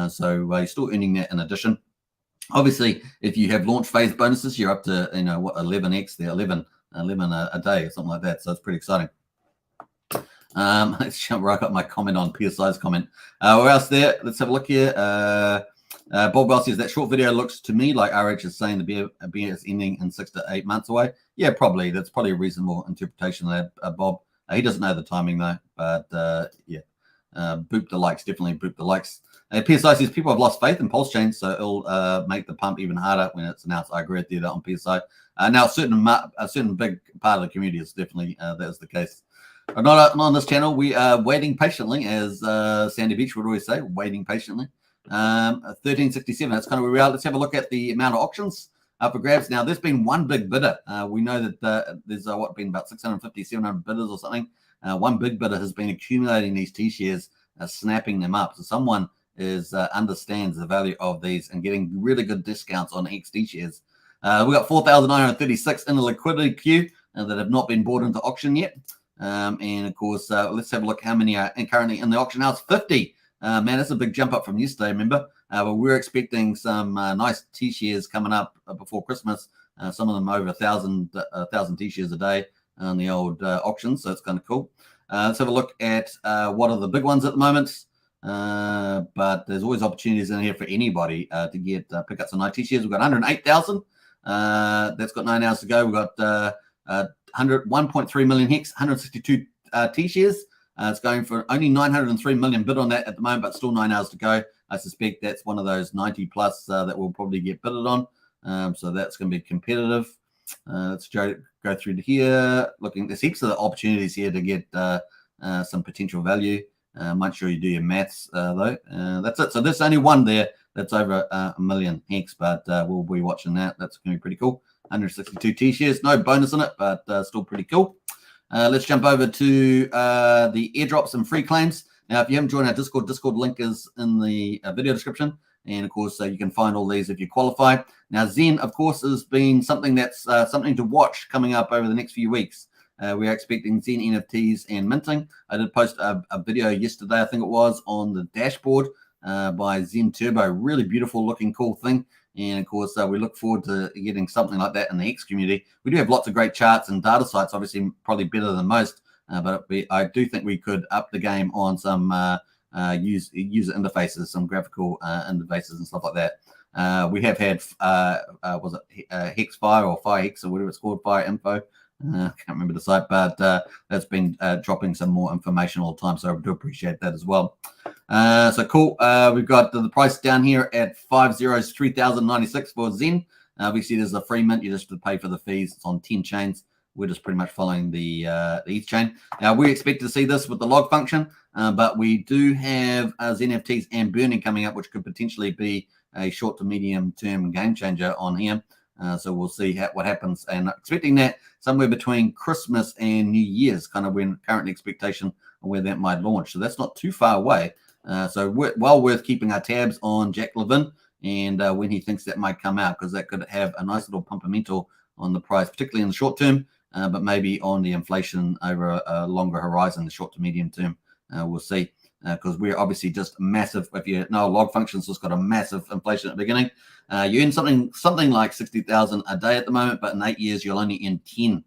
So you're still earning that in addition. Obviously, if you have launch phase bonuses, you're up to, you know, what, 11x there, 11 a day or something like that. So it's pretty exciting. Let's jump right up my comment on PSI's comment. Where else there? Let's have a look here. Bob Bell says that short video looks to me like RH is saying the bear is ending in 6 to 8 months away. Yeah, probably. That's probably a reasonable interpretation of that, Bob. He doesn't know the timing though, but yeah. Boop the likes, definitely boop the likes. PSI says people have lost faith in Pulsechain, so it'll make the pump even harder when it's announced. I agree with you that on PSI. Now, a certain big part of the community is definitely that is the case. Not on this channel. We are waiting patiently, as Sandy Beach would always say, waiting patiently. 1367, that's kind of where we are. Let's have a look at the amount of auctions up for grabs. Now, there's been one big bidder. We know that there's been about 650, 700 bidders or something. One big bidder has been accumulating these T-shares, snapping them up. So someone understands the value of these and getting really good discounts on XD shares. We've got 4,936 in the liquidity queue that have not been bought into auction yet. And of course, let's have a look how many are currently in the auction now. It's 50. Man, that's a big jump up from yesterday, remember? But we're expecting some nice T-shares coming up before Christmas. Some of them over 1,000 T-shares a day on the old auction, so it's kind of cool. Let's have a look at what are the big ones at the moment. But there's always opportunities in here for anybody to get pick up some nice T-shares. We've got 108,000. That's got 9 hours to go. We've got 1.3 million hex, 162 T-shares. It's going for only 903 million bid on that at the moment, but still 9 hours to go. I suspect that's one of those 90 plus that will probably get bidded on. So that's going to be competitive. Let's go through to here. Looking, there's heaps of opportunities here to get some potential value. Make sure you do your maths though. That's it. So there's only one there that's over a million hex, but we'll be watching that. That's going to be pretty cool. 162 T-shares, no bonus in it, but still pretty cool. Let's jump over to the airdrops and free claims. Now, if you haven't joined our Discord link is in the video description. And of course, you can find all these if you qualify. Now, Zen, of course, has been something that's something to watch coming up over the next few weeks. We are expecting Zen NFTs and minting. I did post a video yesterday, I think it was, on the dashboard by Zen Turbo. Really beautiful looking, cool thing. And of course, we look forward to getting something like that in the X community. We do have lots of great charts and data sites, obviously probably better than most. But I do think we could up the game on some user interfaces, some graphical interfaces and stuff like that. We have had, was it Hex Fire or Fire Hex or whatever it's called, Fire Info. I can't remember the site, but that's been dropping some more information all the time. So I do appreciate that as well. So cool. We've got the price down here at 5 zeros, 3,096 for Zen. Obviously, there's a free mint. You just have to pay for the fees. It's on 10 chains. We're just pretty much following the ETH chain. Now, we expect to see this with the log function, but we do have Zen NFTs and burning coming up, which could potentially be a short to medium term game changer on here. So we'll see what happens, and expecting that somewhere between Christmas and New Year's, kind of when current expectation of where that might launch. So that's not too far away. So well worth keeping our tabs on Jack Levin and when he thinks that might come out, because that could have a nice little pumpamental on the price, particularly in the short term, but maybe on the inflation over a longer horizon, the short to medium term. We'll see. Because we're obviously just massive. If you know, log functions has got a massive inflation at the beginning. You earn something like 60,000 a day at the moment, but in 8 years you'll only earn 10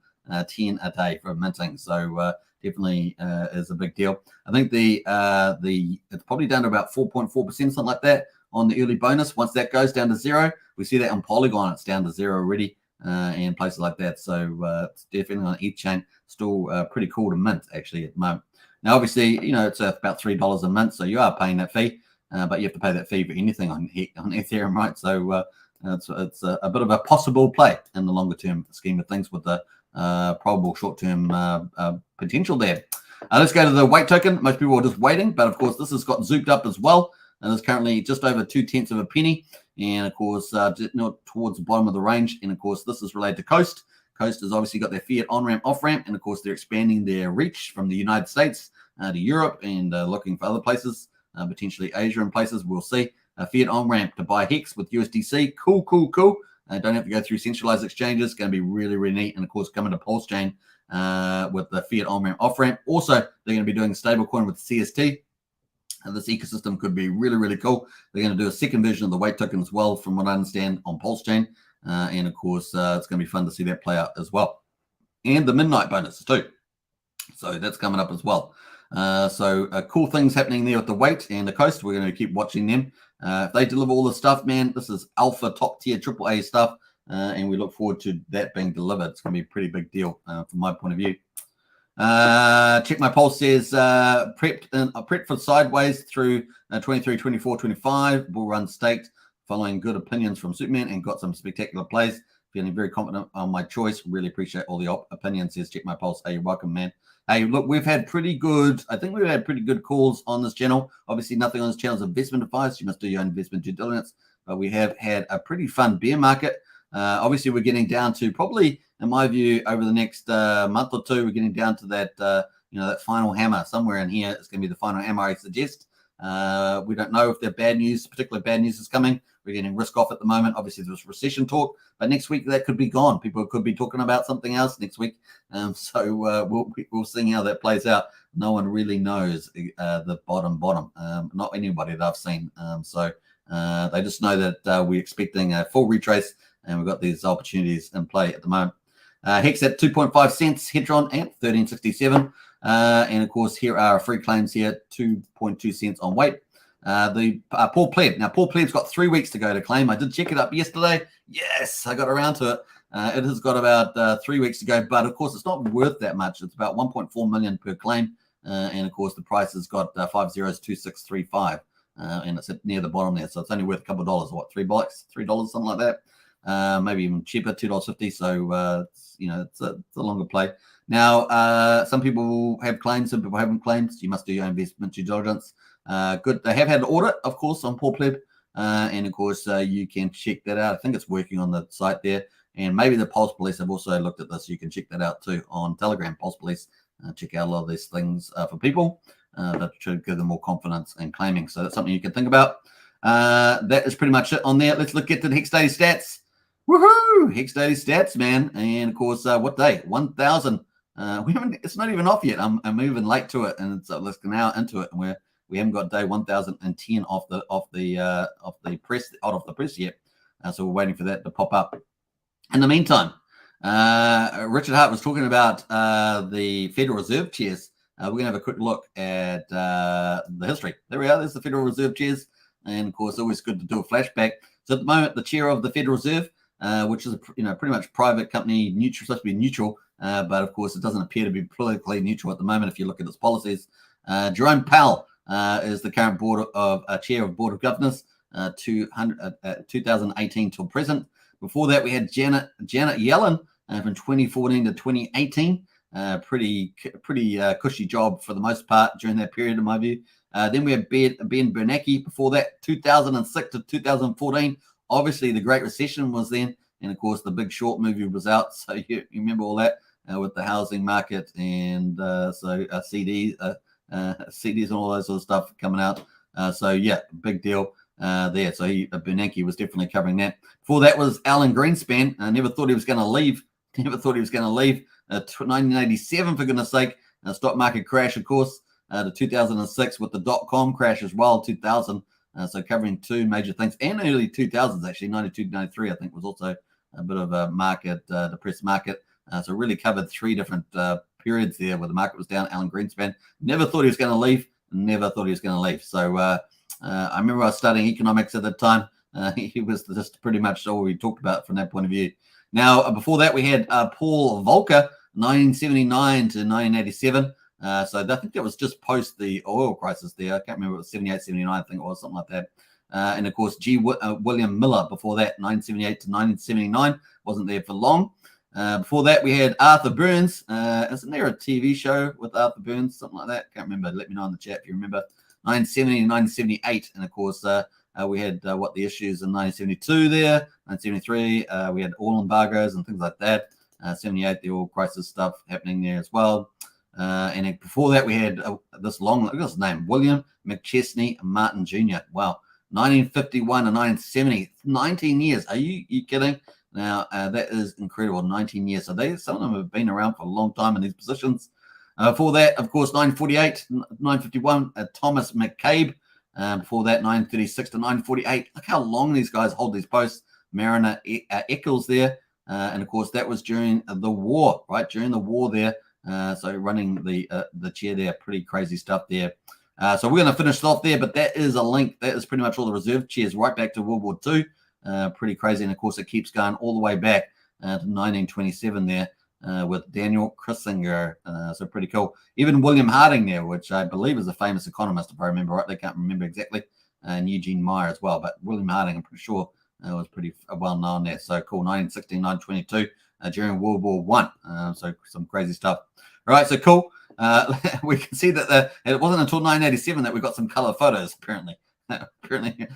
a day for minting. So definitely is a big deal. I think it's probably down to about 4.4%, something like that on the early bonus. Once that goes down to zero, we see that on Polygon it's down to zero already, and places like that. So it's definitely on ETH chain still pretty cool to mint actually at the moment. Now, obviously, you know, it's about $3 a month, so you are paying that fee, but you have to pay that fee for anything on Ethereum, right? So it's a bit of a possible play in the longer term scheme of things with the probable short term potential there. Let's go to the weight token. Most people are just waiting, but of course, this has got zooped up as well, and it's currently just over 0.2 of a penny, and of course, not towards the bottom of the range. And of course, this is related to Coast. Coast has obviously got their fiat on-ramp, off-ramp, and of course they're expanding their reach from the United States to Europe and looking for other places, potentially Asia and places. We'll see. Fiat on-ramp to buy Hex with USDC. Cool. Don't have to go through centralized exchanges. Going to be really, really neat. And of course, coming to Pulsechain with the fiat on-ramp, off-ramp. Also, they're going to be doing stablecoin with CST. This ecosystem could be really, really cool. They're going to do a second version of the weight token as well, from what I understand, on Pulsechain. And of course, it's going to be fun to see that play out as well. And the midnight bonus too. So that's coming up as well. Cool things happening there with the weight and the Coast. We're going to keep watching them. If they deliver all the stuff, man, this is alpha, top tier, AAA stuff. And we look forward to that being delivered. It's going to be a pretty big deal from my point of view. Check my pulse says prepped for sideways through 23, 24, 25. Bull run staked, following good opinions from Superman, and got some spectacular plays. Feeling very confident on my choice. Really appreciate all the opinions. Says check my pulse. Hey, you're welcome, man. Hey, look, we've had pretty good calls on this channel. Obviously, nothing on this channel is investment advice. You must do your own investment due diligence. But we have had a pretty fun bear market. Obviously, we're getting down to probably, in my view, over the next month or two, we're getting down to that, that final hammer somewhere in here. It's going to be the final hammer, I suggest. We don't know if particular bad news is coming. We're getting risk off at the moment. Obviously, there's recession talk, but next week that could be gone. People could be talking about something else next week. We'll see how that plays out. No one really knows the bottom. Not anybody that I've seen. They just know that we're expecting a full retrace, and we've got these opportunities in play at the moment. Hex at 2.5 cents, Hedron at 13.67. And of course, here are free claims here, 2.2 cents on weight. The Paul Pleb. Now, Paul Pleb's got 3 weeks to go to claim. I did check it up yesterday. Yes, I got around to it. It has got about 3 weeks to go, but of course, it's not worth that much. It's about 1.4 million per claim. And of course, the price has got 502635. And it's near the bottom there. So it's only worth a couple of dollars, what, $3, something like that. Maybe even cheaper, $2.50. So, it's a longer play. Now, some people have claims, some people haven't claims. You must do your investment due diligence. Good. They have had an audit, of course, on Paul Pleb. And of course, you can check that out. I think it's working on the site there. And maybe the Pulse Police have also looked at this. You can check that out too on Telegram, Pulse Police. Check out a lot of these things for people that should give them more confidence in claiming. So that's something you can think about. That is pretty much it on there. Let's look at the Hex Daily Stats. Woohoo! Hex Daily Stats, man. And of course, what day? 1,000. It's not even off yet. I'm moving late to it, and let's go now into it. And we haven't got day 1,010 off the press yet. So we're waiting for that to pop up. In the meantime, Richard Hart was talking about the Federal Reserve chairs. We're going to have a quick look at the history. There we are. There's the Federal Reserve chairs. And, of course, always good to do a flashback. So at the moment, the chair of the Federal Reserve, which is pretty much private company, supposed to be neutral, but, of course, it doesn't appear to be politically neutral at the moment if you look at its policies. Jerome Powell is the current chair of Board of Governors, 2018 till present. Before that, we had Janet Yellen from 2014 to 2018. Pretty cushy job for the most part during that period, in my view. Then we have Ben Bernanke before that, 2006 to 2014. Obviously, the Great Recession was then. And, of course, the Big Short movie was out. So you remember all that with the housing market and CDs and all those sort of stuff coming out. Big deal there. So Bernanke was definitely covering that. Before that was Alan Greenspan. I never thought he was going to leave. 1987, for goodness sake. Stock market crash, of course, to 2006 with the dot-com crash as well, 2000. So covering two major things. And early 2000s, actually, 92, 93, I think, was also a bit of a depressed market. So really covered three different periods there where the market was down. Alan Greenspan never thought he was going to leave. So I remember I was studying economics at the time. He was just pretty much all we talked about from that point of view. Now, before that, we had Paul Volcker, 1979 to 1987. So I think that was just post the oil crisis there. I can't remember, it was 78, 79, I think it was, something like that. And, of course, William Miller before that, 1978 to 1979. Wasn't there for long. Before that, we had Arthur Burns. Isn't there a TV show with Arthur Burns? Something like that. Can't remember. Let me know in the chat if you remember. 1970 and 1978. And, of course, we had the issues in 1972 there. 1973, we had oil embargoes and things like that. 78, the oil crisis stuff happening there as well. And then before that, we had this long, look at his name, William McChesney Martin Jr. Wow, 1951 and 1970, 19 years. Are you kidding? Now, that is incredible, 19 years. So some of them have been around for a long time in these positions. Before that, of course, 948, 951, Thomas McCabe. Before that, 936 to 948. Look how long these guys hold these posts. Mariner Eccles there. And, of course, that was during the war, right? During the war there. So running the chair there, pretty crazy stuff there. So we're going to finish off there, but that is a link. That is pretty much all the reserve chairs right back to World War II. Pretty crazy. And, of course, it keeps going all the way back to 1927 there with Daniel Kissinger. So pretty cool. Even William Harding there, which I believe is a famous economist, if I remember right. They can't remember exactly. And Eugene Meyer as well. But William Harding, I'm pretty sure, was pretty well known there. So cool. 1916, 1922 during World War I. So some crazy stuff. All right, so cool. We can see that it wasn't until 1987 that we got some colored photos, apparently. Apparently, it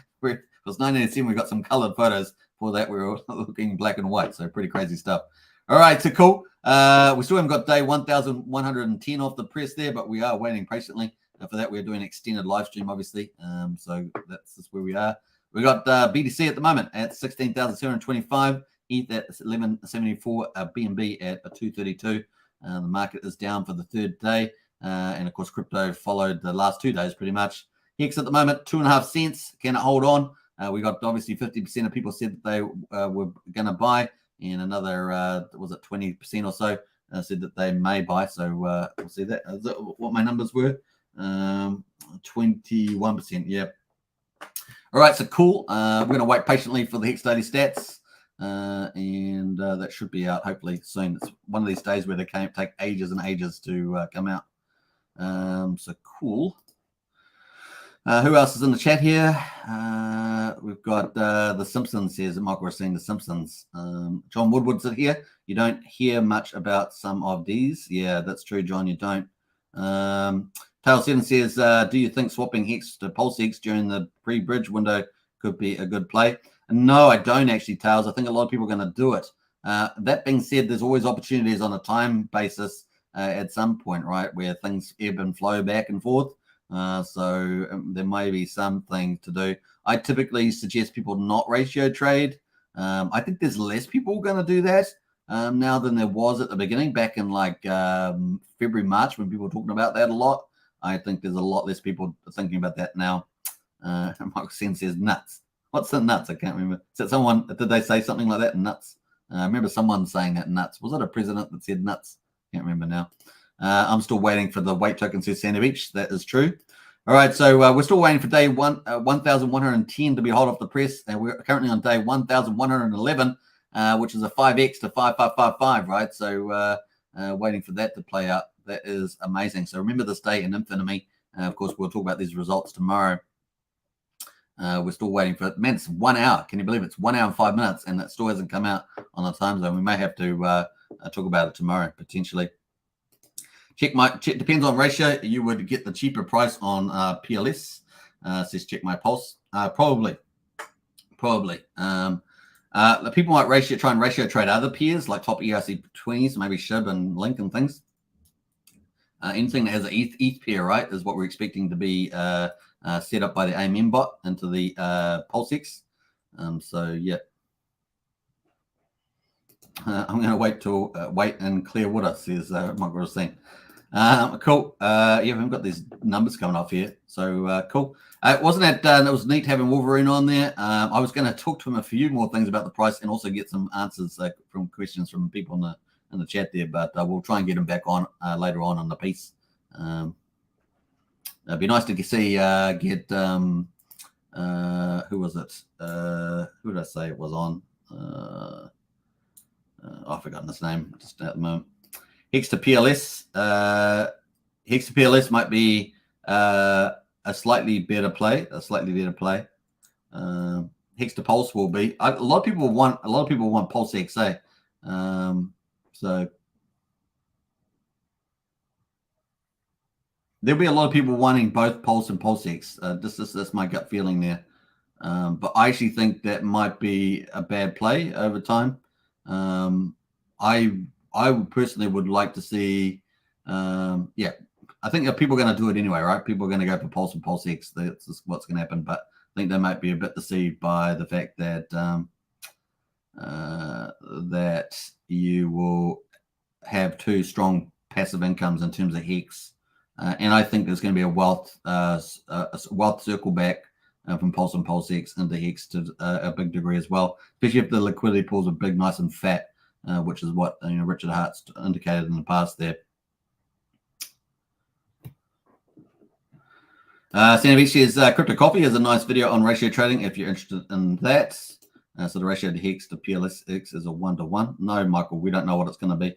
was 1987 we got some colored photos. Before that, we were looking black and white, so pretty crazy stuff. All right, so cool. We still haven't got day 1,110 off the press there, but we are waiting patiently. For that, we're doing an extended live stream, obviously. So that's just where we are. We got BTC at the moment at 16,725, ETH at 1174, BNB at 232. The market is down for the third day. And, of course, crypto followed the last 2 days pretty much. Hex at the moment, 2.5 cents. Can it hold on? We got obviously 50% of people said that they were going to buy. And another, was it 20% or so, said that they may buy. So we'll see that. Is that what my numbers were? 21%. Yeah. All right. So cool. We're going to wait patiently for the Hex Daily stats. And that should be out hopefully soon. It's one of these days where they can't take ages and ages to come out. So cool. Who else is in the chat here? We've got The Simpsons, says Michael was saying The Simpsons. John Woodward's in here. You don't hear much about some of these. Yeah, that's true, John. You don't. Tail7 says, do you think swapping Hex to Pulse Hex during the pre-bridge window could be a good play? No, I don't actually, Tails. I think a lot of people are going to do it. That being said, there's always opportunities on a time basis at some point, right, where things ebb and flow back and forth. So there may be something to do. I typically suggest people not ratio trade. I think there's less people going to do that now than there was at the beginning, back in like February, March, when people were talking about that a lot. I think there's a lot less people thinking about that now. Michael Sen says nuts. What's the nuts? I can't remember. Is that someone, did they say something like that? Nuts. I remember someone saying that, nuts. Was it a president that said nuts? Can't remember now. I'm still waiting for the weight token, says Santa Beach. That is true. All right, so we're still waiting for day 1,110 to be hot off the press. And we're currently on day 1,111, which is a 5x to 5555, right? So waiting for that to play out. That is amazing. So remember this day in infamy. Of course, we'll talk about these results tomorrow. We're still waiting for it. Man, it's 1 hour. Can you believe it? It's 1 hour and 5 minutes, and that still hasn't come out on the time zone. We may have to talk about it tomorrow, potentially. Depends on ratio. You would get the cheaper price on PLS. Says check my pulse. Probably. The people might try and ratio trade other peers like top ERC20s, maybe SHIB and Link and things. Anything that has an ETH pair, right, is what we're expecting to be set up by the AMM bot into the Pulsex. So yeah, I'm going to wait till wait in clear water, says Michael was saying. Cool. Yeah, we haven't got these numbers coming off here, so cool. Wasn't that it was neat having Wolverine on there. I was going to talk to him a few more things about the price and also get some answers from questions from people in the chat there, but we'll try and get him back on later on the piece. It'd be nice to see get who was it? Who did I say it was on? I've forgotten his name just at the moment. Hex to PLS. Hex to PLS might be a slightly better play. Hex to Pulse will be. A lot of people want Pulse XA. So there'll be a lot of people wanting both Pulse and PulseX. That's my gut feeling there. But I actually think that might be a bad play over time. I I personally would like to see, yeah, I think people are going to do it anyway, right? People are going to go for Pulse and Pulse X. That's just what's going to happen. But I think they might be a bit deceived by the fact that that you will have two strong passive incomes in terms of Hex, and I think there's going to be a wealth circle back from Pulse and Pulse X into Hex to a big degree as well, especially if the liquidity pools are big, nice and fat, which is what Richard Hart's indicated in the past there. Sandy says Crypto Coffee has a nice video on ratio trading if you're interested in that. So the ratio to Hex to PLSX is a 1-to-1. No, Michael, we don't know what it's going to be.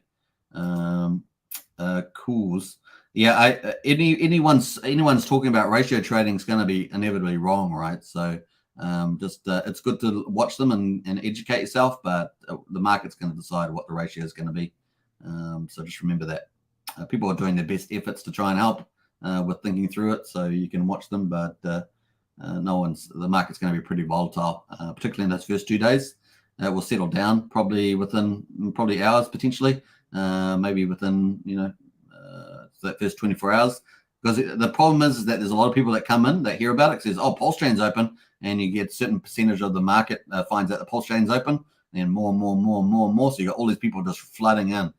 Cools. Yeah, anyone's talking about ratio trading is going to be inevitably wrong, right? So it's good to watch them and educate yourself, but the market's going to decide what the ratio is going to be. So just remember that. People are doing their best efforts to try and help with thinking through it, so you can watch them, but the market's going to be pretty volatile, particularly in those first 2 days. It will settle down probably within hours potentially, maybe within that first 24 hours. Because the problem is that there's a lot of people that come in that hear about it, says, oh, Pulsechain's open, and you get a certain percentage of the market finds out the Pulsechain's open, and more. So you got all these people just flooding in.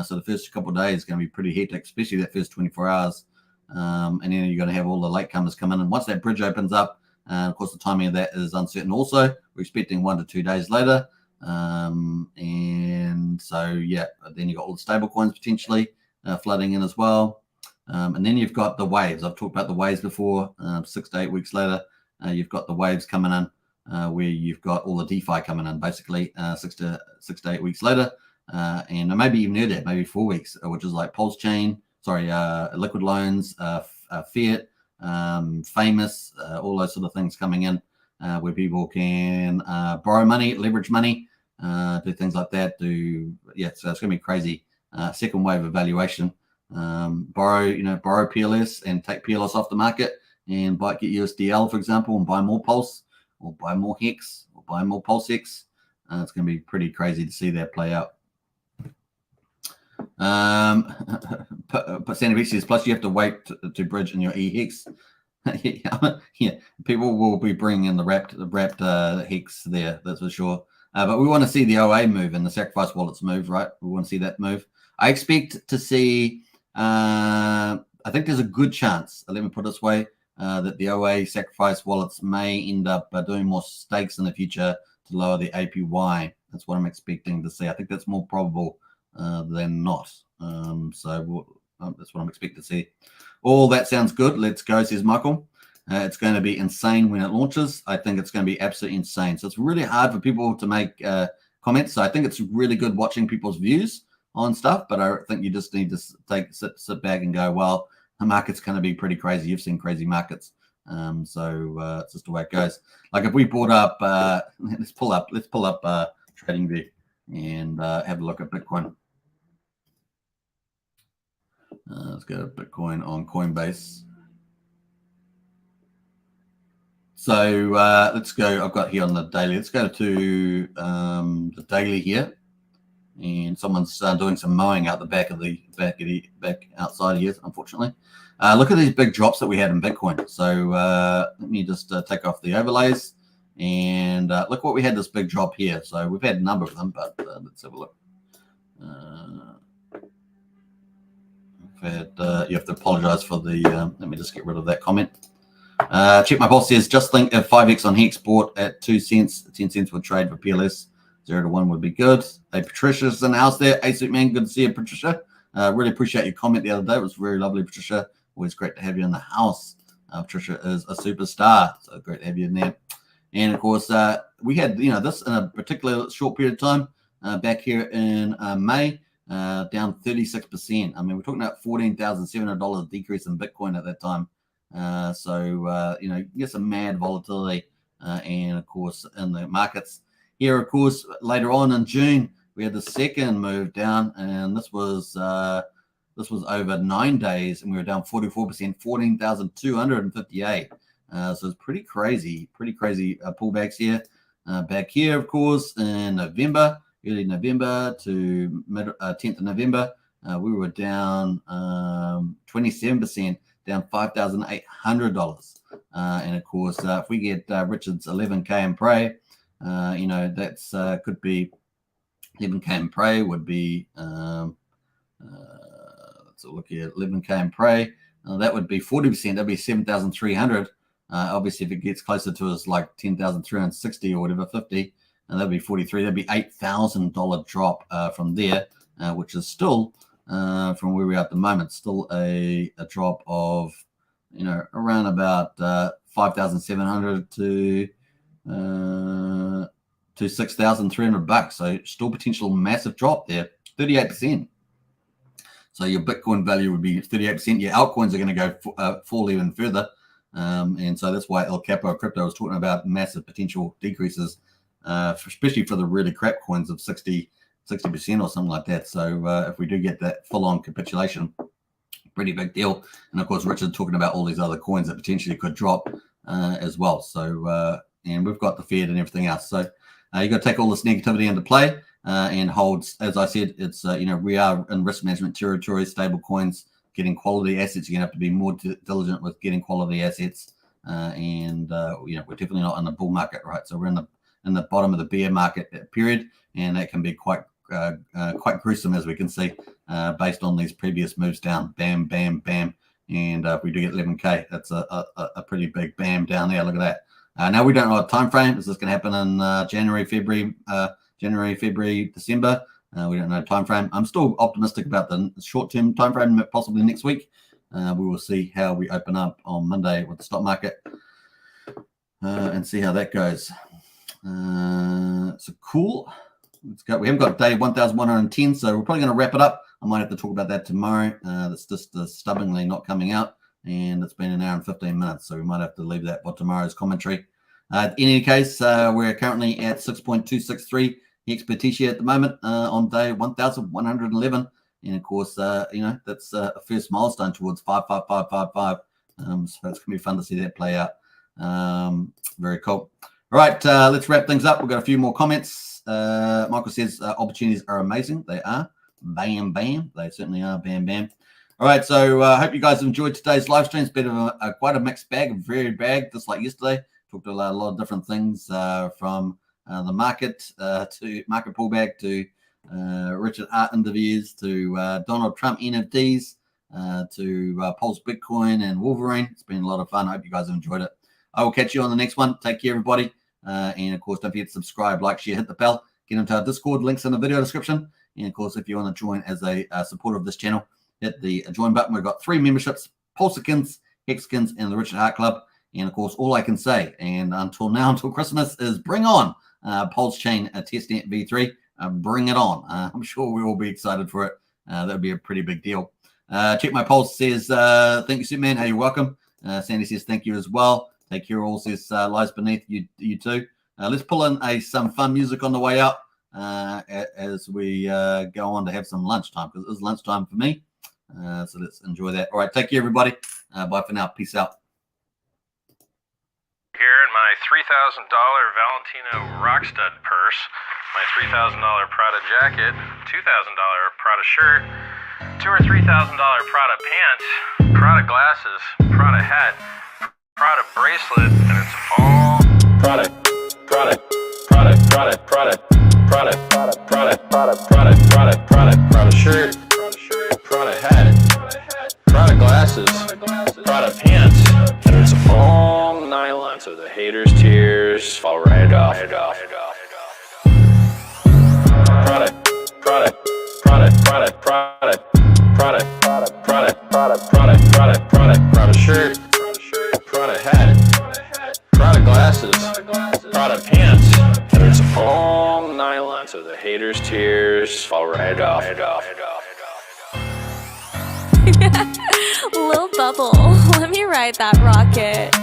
So the first couple of days is going to be pretty hectic, especially that first 24 hours. And then you're going to have all the latecomers come in. And once that bridge opens up, of course, the timing of that is uncertain also. We're expecting 1 to 2 days later. And so, yeah, then you've got all the stable coins potentially flooding in as well. And then you've got the waves. I've talked about the waves before. 6 to 8 weeks later, you've got the waves coming in where you've got all the DeFi coming in, basically 6 to 8 weeks later. And maybe even earlier, maybe 4 weeks, which is like Pulsechain, liquid loans, fiat, famous, all those sort of things coming in where people can borrow money, leverage money, do things like that. So it's going to be crazy. Second wave of valuation. Borrow PLS and take PLS off the market and get USDL, for example, and buy more Pulse or buy more Hex or buy more Pulse X. It's going to be pretty crazy to see that play out. Sandy says, plus you have to wait to bridge in your eHex. Yeah, people will be bringing in the wrapped Hex there, that's for sure. But we want to see the OA move and the sacrifice wallets move, right? We want to see that move. I expect to see, I think there's a good chance, let me put it this way, that the OA sacrifice wallets may end up doing more stakes in the future to lower the APY. That's what I'm expecting to see. I think that's more probable than not. So that's what I'm expecting to see. All that sounds good. Let's go, says Michael. It's going to be insane when it launches. I think it's going to be absolutely insane. So it's really hard for people to make comments. So I think it's really good watching people's views on stuff, but I think you just need to sit back and go, well, the market's going to be pretty crazy. You've seen crazy markets. So it's just the way it goes. Like if we brought up, let's pull up TradingView and have a look at Bitcoin. Let's go to Bitcoin on Coinbase. So let's go. I've got here on the daily. Let's go to the daily here, and someone's doing some mowing out the back outside here. Unfortunately, look at these big drops that we had in Bitcoin. So let me just take off the overlays and look what we had this big drop here. So we've had a number of them, but let's have a look. You have to apologize for the. Let me just get rid of that comment. Check my boss says, just think if 5x on Hex bought at 2 cents, 10 cents would trade for PLS. 0 to 1 would be good. Hey, Patricia's in the house there. Hey, Suit Man, good to see you, Patricia. Really appreciate your comment the other day. It was very lovely, Patricia. Always great to have you in the house. Patricia is a superstar, so great to have you in there. And of course, we had this in a particular short period of time back here in May. Down 36%. I mean, we're talking about $14,700 decrease in Bitcoin at that time. So you get some mad volatility, and of course in the markets here. Of course, later on in June we had the second move down, and this was over 9 days, and we were down 44%, 14,258. So it's pretty crazy pullbacks here. Back here, of course, in November. early November to mid 10th of November, we were down 27%, down $5,800. And of course, if we get Richard's 11K and pray, you know, that's could be 11K and pray would be let's look here, 11K and pray. That would be 40%. That'd be 7,300. Obviously, if it gets closer to us like 10,360 or whatever, 50, and that'd be 43. That'd be $8,000 drop from there, which is still from where we are at the moment, still a drop of, you know, around about 5,700 to $6,300. So still potential massive drop there, 38%. So your Bitcoin value would be 38%. Your altcoins are going to go fall even further. And so that's why El Capo Crypto was talking about massive potential decreases, especially for the really crap coins of 60% or something like that. So if we do get that full-on capitulation, pretty big deal. And of course, Richard talking about all these other coins that potentially could drop as well. So, and we've got the Fed and everything else. So you got to take all this negativity into play and hold, as I said, it's, you know, we are in risk management territory, stable coins, getting quality assets. You're going to have to be more diligent with getting quality assets. And, you know, we're definitely not in the bull market, right? So we're in the bottom of the bear market period, and that can be quite gruesome, as we can see, based on these previous moves down. Bam, bam, bam. And if we do get 11K, that's a pretty big bam down there. Look at that. Now we don't know what time frame. Is this going to happen in January, February, December? We don't know time frame. I'm still optimistic about the short-term time frame, possibly next week. We will see how we open up on Monday with the stock market and see how that goes. So cool. Let's go. We haven't got day 1,110, so we're probably going to wrap it up. I might have to talk about that tomorrow. That's just stubbornly not coming out, and it's been an hour and 15 minutes, so we might have to leave that for tomorrow's commentary. In any case, we're currently at 6.263 Hex per T-share at the moment on day 1,111. And of course, you know, that's a first milestone towards 55555. So it's going to be fun to see that play out. Very cool. All right, let's wrap things up. We've got a few more comments. Michael says opportunities are amazing. They are. Bam, bam. They certainly are. Bam, bam. All right, so I hope you guys enjoyed today's live stream. It's been quite a mixed bag, a varied bag, just like yesterday. Talked about a lot of different things from the market to market pullback to Richard Hart interviews to Donald Trump NFTs to Pulse Bitcoin and Wolverine. It's been a lot of fun. I hope you guys have enjoyed it. I will catch you on the next one. Take care, everybody. And of course, don't forget to subscribe, like, share, hit the bell, get into our Discord, links in the video description. And of course, if you want to join as a supporter of this channel, hit the join button. We've got 3 memberships: Pulsechain, Hexkins, and the Richard Hart Club. And of course, all I can say, and until now, until Christmas, is bring on Pulsechain testnet V3. Bring it on. I'm sure we will be excited for it. That would be a pretty big deal. Check My Pulse says, thank you, Superman. Hey, you're welcome. Sandy says, thank you as well. Take care, all says, lies beneath you too. Let's pull in some fun music on the way out as we go on to have some lunchtime, because it is lunchtime for me. So let's enjoy that. All right, take care, everybody. Bye for now. Peace out. Here in my $3,000 Valentino Rockstud purse, my $3,000 Prada jacket, $2,000 Prada shirt, $2,000 or $3,000 Prada pants, Prada glasses, Prada hat, Prada bracelet, and it's all Prada shirt, Prada hat, Prada glasses, Prada pants, and it's all nylon, so the haters' tears fall right off. Prada shirt, Prada hat, Prada glasses, Prada pants, and it's all nylon, so the haters' tears fall right off. Lil Bubble, let me ride that rocket.